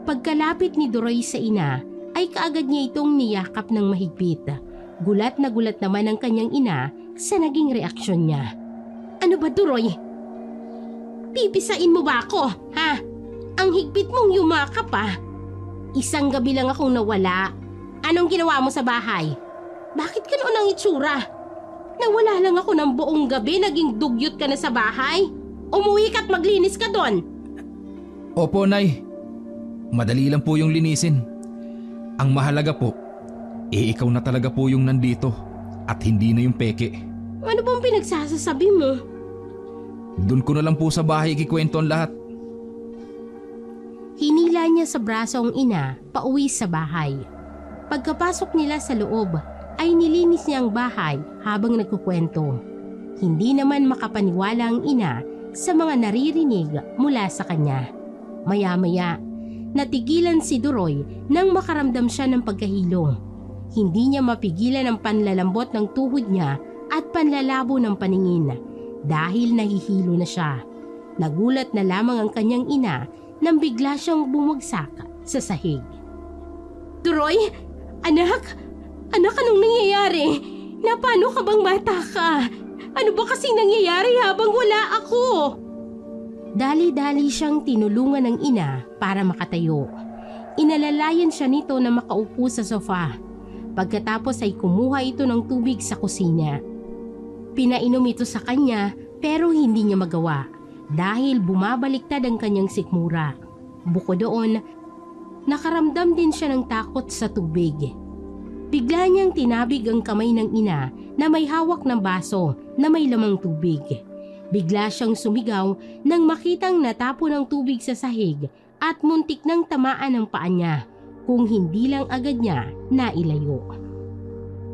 Pagkalapit ni Duroy sa ina, ay kaagad niya itong niyakap ng mahigpit. Gulat na gulat naman ang kanyang ina sa naging reaksyon niya. Ano ba, Duroy? Pipisain mo ba ako, ha? Ang higpit mong yumakap, ha? Isang gabi lang akong nawala. Anong ginawa mo sa bahay? Bakit ganoon ang itsura? Nawala lang ako ng buong gabi, naging dugyot ka na sa bahay? Umuwi ka at maglinis ka doon. Opo, Nay. Madali lang po yung linisin. Ang mahalaga po, ikaw na talaga po yung nandito at hindi na yung peke. Ano bang pinagsasasabi mo? Doon ko na lang po sa bahay ikikwento ang lahat. Hinila niya sa braso ang ina pauwi sa bahay. Pagkapasok nila sa loob, ay nilinis niya ang bahay habang nagkukwento. Hindi naman makapaniwala ang ina sa mga naririnig mula sa kanya. Maya-maya, natigilan si Duroy nang makaramdam siya ng pagkahilo. Hindi niya mapigilan ang panlalambot ng tuhod niya at panlalabo ng paningin dahil nahihilo na siya. Nagulat na lamang ang kanyang ina nang bigla siyang bumagsak sa sahig. Duroy, anak! Anak, anong nangyayari? Napano ka bang bata ka? Ano ba kasing nangyayari habang wala ako? Dali-dali siyang tinulungan ng ina para makatayo. Inalalayan siya nito na makaupo sa sofa. Pagkatapos ay kumuha ito ng tubig sa kusina. Pinainom ito sa kanya pero hindi niya magawa dahil bumabaliktad ang kanyang sikmura. Bukod doon, nakaramdam din siya ng takot sa tubig. Bigla niyang tinabig ang kamay ng ina na may hawak ng baso na may lamang tubig. Bigla siyang sumigaw nang makitang natapon ng tubig sa sahig at muntik nang tamaan ang paa niya kung hindi lang agad niya nailayo.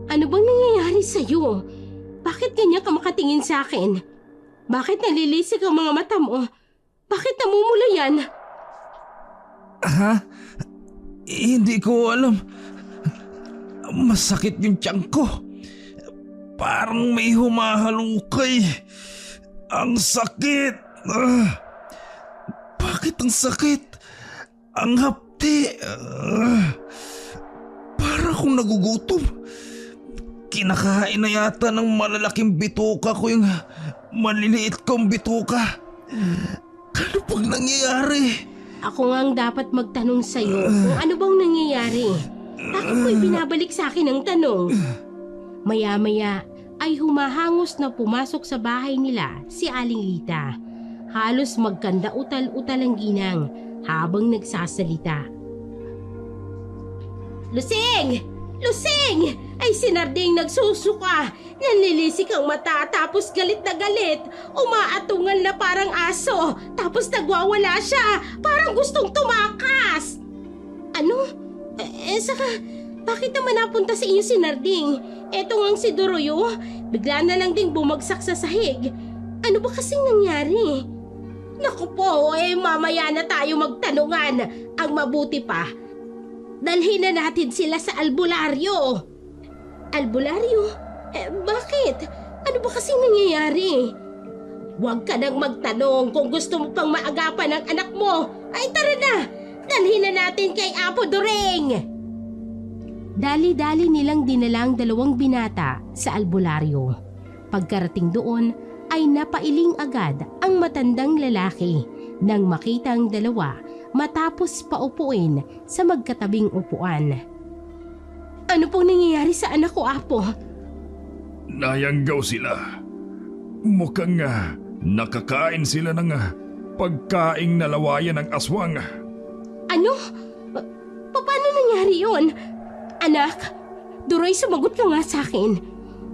Ano bang nangyayari sa'yo? Bakit ganyan ka makatingin sa akin? Bakit nalilisik ang mga mata mo? Bakit namumula yan? Ha? Hindi ko alam. Masakit yung tiyan ko. Parang may humahalukay. Ang sakit. Bakit ang sakit? Ang hapti. Para akong nagugutom. Kinakain na yata ng malalaking bituka ko yung maliliit kong bituka. Ano bang nangyayari? Ako nga ang dapat magtanong sa'yo kung ano bang nangyayari. Bakit mo'y binabalik sa akin ang tanong? Maya-maya ay humahangos na pumasok sa bahay nila si Aling Lita. Halos magkanda utal-utal ang ginang habang nagsasalita. Lusing! Lusing! Ay sinarding nagsusuka. Nanlilisik ang mata tapos galit na galit. Umaatungal na parang aso. Tapos nagwawala siya. Parang gustong tumakas. Ano? Saka, bakit naman napunta sa inyo si Narding? Eto ngang si Doroyo, bigla na lang ding bumagsak sa sahig. Ano ba kasing nangyari? Naku po, mamaya na tayo magtanungan. Ang mabuti pa, dalhin na natin sila sa albularyo. Albularyo? Bakit? Ano ba kasing nangyayari? Huwag ka nang magtanong kung gusto mo pang maagapan ang anak mo. Ay tara na! Dalhin na natin kay Apo Doreng! Dali-dali nilang dinalang dalawang binata sa albularyo. Pagkarating doon ay napailing agad ang matandang lalaki nang makita ang dalawa matapos paupuin sa magkatabing upuan. Ano pong nangyayari sa anak ko, Apo? Nayanggaw sila. Mukhang nakakain sila ng pagkaing nalawayan ng aswang. Ano? Paano nangyari yun? Anak, Duroy, sumagot ka nga sa akin.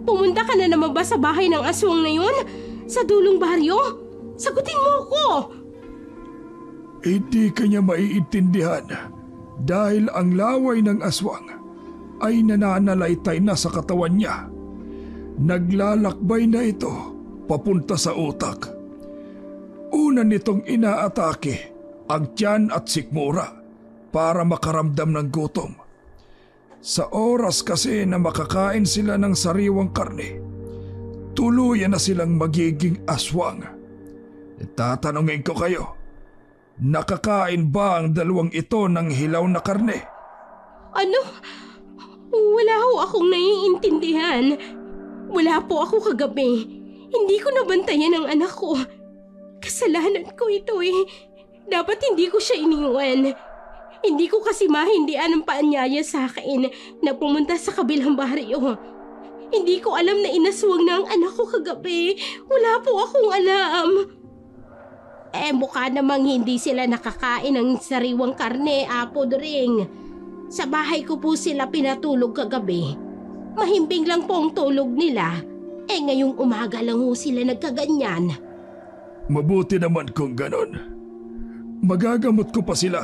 Pumunta ka na naman ba sa bahay ng aswang na yun? Sa dulong baryo? Sagutin mo ko! Hindi kanya maiintindihan dahil ang laway ng aswang ay nananalaytay na sa katawan niya. Naglalakbay na ito papunta sa utak. Una nitong inaatake ang tiyan at sikmura para makaramdam ng gutom. Sa oras kasi na makakain sila ng sariwang karne, tuluyan na silang magiging aswang. Tatanungin ko kayo, nakakain ba ang dalawang ito ng hilaw na karne? Ano? Wala ho akong naiintindihan. Wala po ako kagabi. Hindi ko nabantayan ang anak ko. Kasalanan ko ito eh. Dapat hindi ko siya iniwan. Hindi ko kasi mahindian ang paanyaya sa akin na pumunta sa kabilang baryo. Hindi ko alam na inaswang na ang anak ko kagabi. Wala po akong alam. Mukha namang hindi sila nakakain ng sariwang karne, Apo Doring. Sa bahay ko po sila pinatulog kagabi. Mahimbing lang po ang tulog nila. Ngayong umaga lang ho sila nagkaganyan. Mabuti naman kung ganon. Magagamot ko pa sila.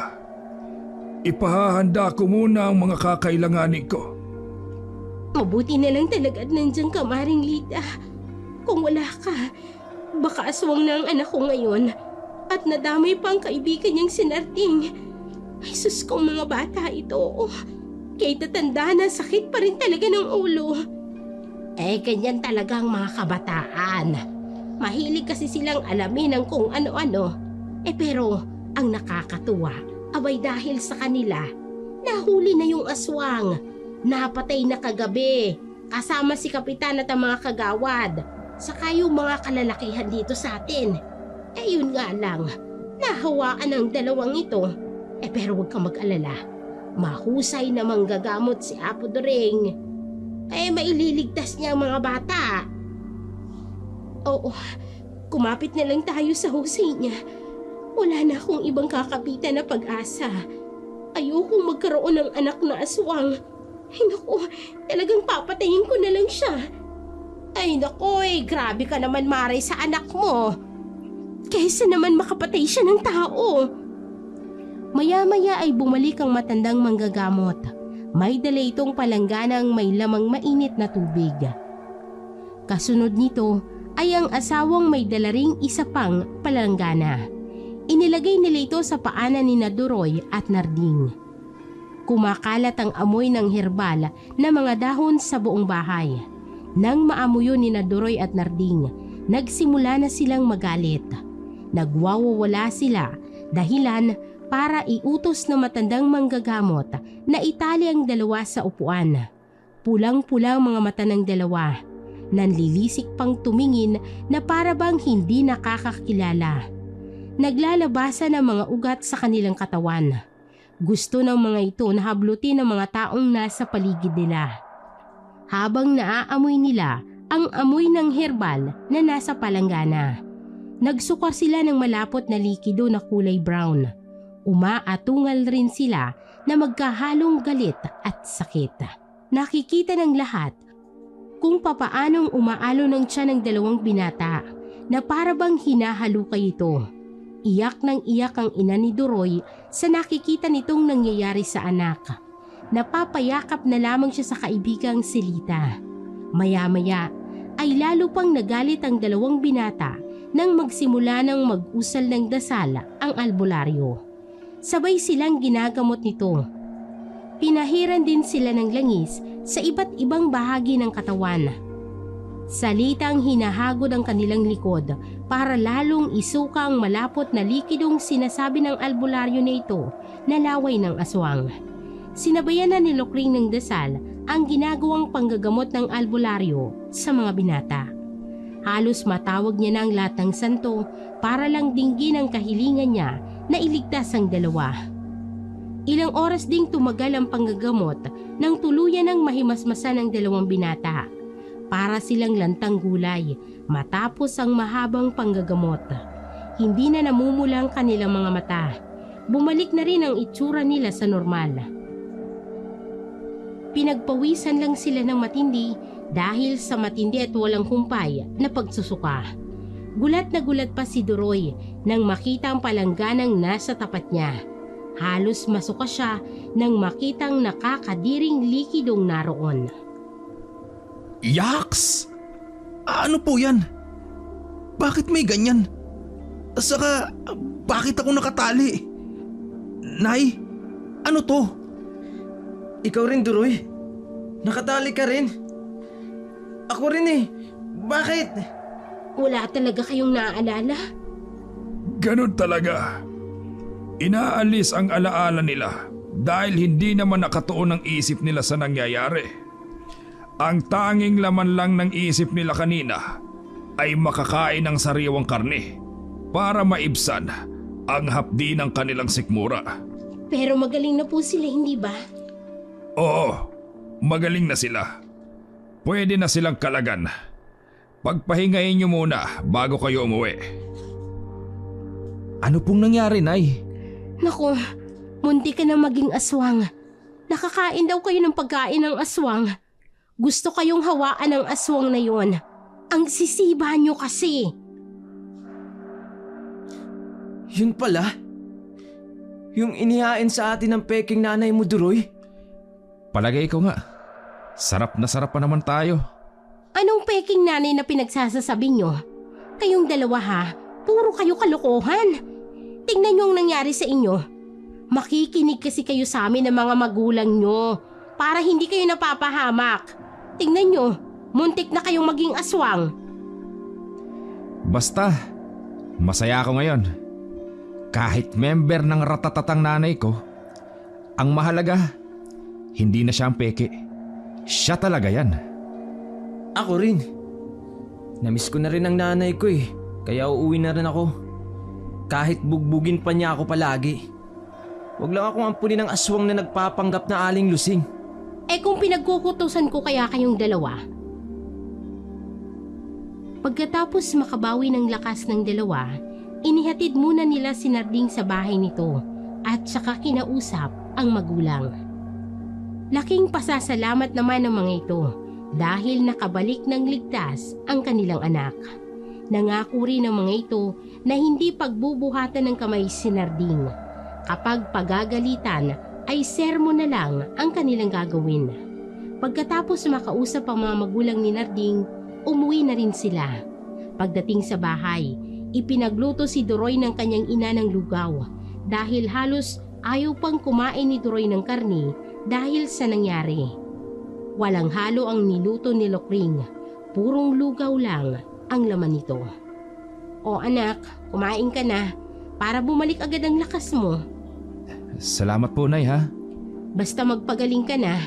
Ipahahanda ko muna ang mga kakailanganin ko. Mabuti na lang talaga at nandiyan ka, Maring Lita. Kung wala ka, baka aswang na ang anak ko ngayon at nadamay pa ang kaibigan niyang sinarting. Ay sus kong mga bata ito. Kahit tatanda na, sakit pa rin talaga ng ulo. Ganyan talaga ang mga kabataan. Mahilig kasi silang alamin ang kung ano-ano. Pero ang nakakatuwa, abay dahil sa kanila, nahuli na yung aswang. Napatay na kagabi, kasama si Kapitan at ang mga kagawad. Saka yung mga kalalakihan dito sa atin. Yun nga lang, nahawaan ang dalawang ito. Pero huwag kang mag-alala. Mahusay na manggagamot si Apo Doring. Maililigtas niya ang mga bata. Oo, kumapit na lang tayo sa husay niya. Wala na akong ibang kakapitan na pag-asa. Ayokong magkaroon ng anak na aswang. Ay naku, talagang papatayin ko na lang siya. Ay naku, grabe ka naman Maray sa anak mo. Kaysa naman makapatay siya ng tao. Maya-maya ay bumalik ang matandang manggagamot. May dala itong palangganang may lamang mainit na tubig. Kasunod nito ay ang asawang may dala ring isa pang palanggana. Inilagay nila ito sa paanan ni Duroy at Narding. Kumakalat ang amoy ng herbal na mga dahon sa buong bahay. Nang maamoy ni Duroy at Narding, nagsimula na silang magalit. Nagwawawala sila dahilan para iutos ng matandang manggagamot na itali ang dalawa sa upuan. Pulang-pulang mga mata ng dalawa. Nanlilisik pang tumingin na para bang hindi nakakakilala. Naglalabasan ang mga ugat sa kanilang katawan. Gusto ng mga ito na hablutin ang mga taong nasa paligid nila. Habang naaamoy nila ang amoy ng herbal na nasa palanggana. Nagsukar sila ng malapot na likido na kulay brown. Umaatungal rin sila na magkahalong galit at sakit. Nakikita ng lahat kung papaanong umaalo ng tiyan ng dalawang binata na para bang hinahalukay ito. Iyak ng iyak ang ina ni Duroy sa nakikita nitong nangyayari sa anak. Napapayakap na lamang siya sa kaibigang si Lita. Maya-maya ay lalo pang nagalit ang dalawang binata nang magsimula ng mag-usal ng dasal ang albularyo. Sabay silang ginagamot nito. Pinahiran din sila ng langis sa iba't ibang bahagi ng katawan. Salitang hinahagod ang kanilang likod para lalong isuka ang malapot na likidong sinasabi ng albularyo na ito na laway ng aswang. Sinabayan na ni Lokring ng dasal ang ginagawang panggagamot ng albularyo sa mga binata. Halos matawag niya na ang lahat ng santo para lang dinggin ang kahilingan niya na iligtas ang dalawa. Ilang oras ding tumagal ang panggagamot nang tuluyan ng mahimasmasan ang dalawang binata. Para silang lantang gulay matapos ang mahabang panggagamot. Hindi na namumula ang kanilang mga mata. Bumalik na rin ang itsura nila sa normal. Pinagpawisan lang sila ng matindi dahil sa matindi at walang humpay na pagsusuka. Gulat na gulat pa si Duroy nang makita ang palangganang nasa tapat niya. Halos masuka siya nang makitang nakakadiring likidong naroon. Yaks! Ano po yan? Bakit may ganyan? Saka, bakit ako nakatali? Nay, ano to? Ikaw rin, Duroy. Nakatali ka rin. Ako rin eh. Bakit? Wala talaga kayong naaalala? Ganun talaga. Inaalis ang alaala nila dahil hindi naman nakatuon ang isip nila sa nangyayari. Ang tanging laman lang ng isip nila kanina ay makakain ng sariwang karne para maibsan ang hapdi ng kanilang sikmura. Pero magaling na po sila, hindi ba? Oo, magaling na sila. Pwede na silang kalagan. Pagpahingayin niyo muna bago kayo umuwi. Ano pong nangyari, Nay? Naku, munti ka na maging aswang. Nakakain daw kayo ng pagkain ng aswang. Gusto kayong hawaan ng aswang na yon. Ang sisiba nyo kasi. Yun pala. Yung inihain sa atin ng peking nanay mo, Duroy. Palagay ko nga. Sarap na sarap pa naman tayo. Anong peking nanay na pinagsasasabi nyo? Kayong dalawa ha, puro kayo kalokohan. Tingnan nyo ang nangyari sa inyo. Makikinig kasi kayo sa amin ng mga magulang nyo para hindi kayo napapahamak. Tingnan nyo, muntik na kayong maging aswang. Basta, masaya ako ngayon. Kahit member ng ratatatang nanay ko, ang mahalaga, hindi na siya ang peke. Siya talaga yan. Ako rin. Namiss ko na rin ang nanay ko eh. Kaya uuwi na rin ako. Kahit bugbugin pa niya ako palagi. Huwag lang akong ampunin ng aswang na nagpapanggap na aling lusing. Eh kung pinagkukutusan ko kaya kayong dalawa? Pagkatapos makabawi ng lakas ng dalawa, inihatid muna nila si Narding sa bahay nito at saka kinausap ang magulang. Laking pasasalamat naman ng mga ito dahil nakabalik ng ligtas ang kanilang anak. Nangako rin ng mga ito na hindi pagbubuhatan ng kamay si Narding. Kapag pagagalitan ay sermon na lang ang kanilang gagawin. Pagkatapos makausap ang mga magulang ni Narding, umuwi na rin sila. Pagdating sa bahay, ipinagluto si Duroy ng kanyang ina ng lugaw dahil halos ayaw pang kumain ni Duroy ng karne dahil sa nangyari. Walang halo ang niluto ni Lokring, purong lugaw lang ang laman nito. O anak, kumain ka na para bumalik agad ang lakas mo. Salamat po, Nay, ha? Basta magpagaling ka na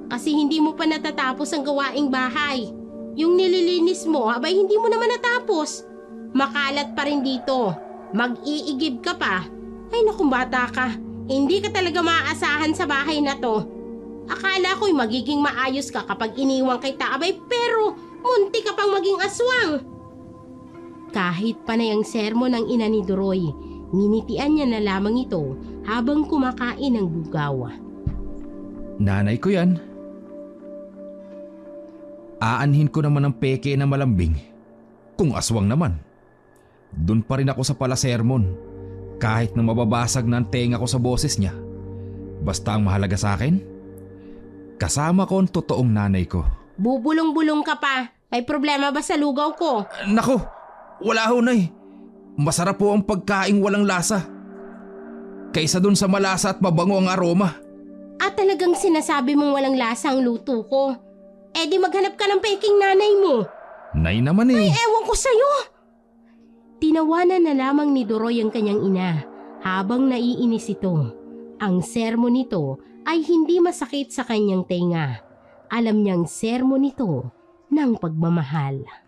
kasi hindi mo pa natatapos ang gawaing bahay. Yung nililinis mo, abay hindi mo naman natapos. Makalat pa rin dito. Mag-iigib ka pa. Ay naku bata ka, hindi ka talaga maaasahan sa bahay na to. Akala ko'y magiging maayos ka kapag iniwang kita, abay pero munti ka pang maging aswang. Kahit panay ang sermon ng ina ni Duroy, nginitian niya na lamang ito habang kumakain ng lugaw. Nanay ko yan. Aanhin ko naman ang peke na malambing. Kung aswang naman. Doon pa rin ako sa palasermon. Kahit na mababasag na ang tenga ko sa boses niya. Basta ang mahalaga sa akin, kasama ko ang totoong nanay ko. Bubulong-bulong ka pa. May problema ba sa lugaw ko? Nako, wala ho, Nay. Masarap po ang pagkaing walang lasa. Kaysa dun sa malasa at mabango ang aroma. At talagang sinasabi mong walang lasa ang luto ko. Eh di maghanap ka ng peking nanay mo. Nay naman eh. Ay ewan ko sa'yo. Tinawanan na lamang ni Duroy ang kanyang ina habang naiinis ito. Ang sermon nito ay hindi masakit sa kanyang tenga. Alam niyang sermon nito ng pagmamahal.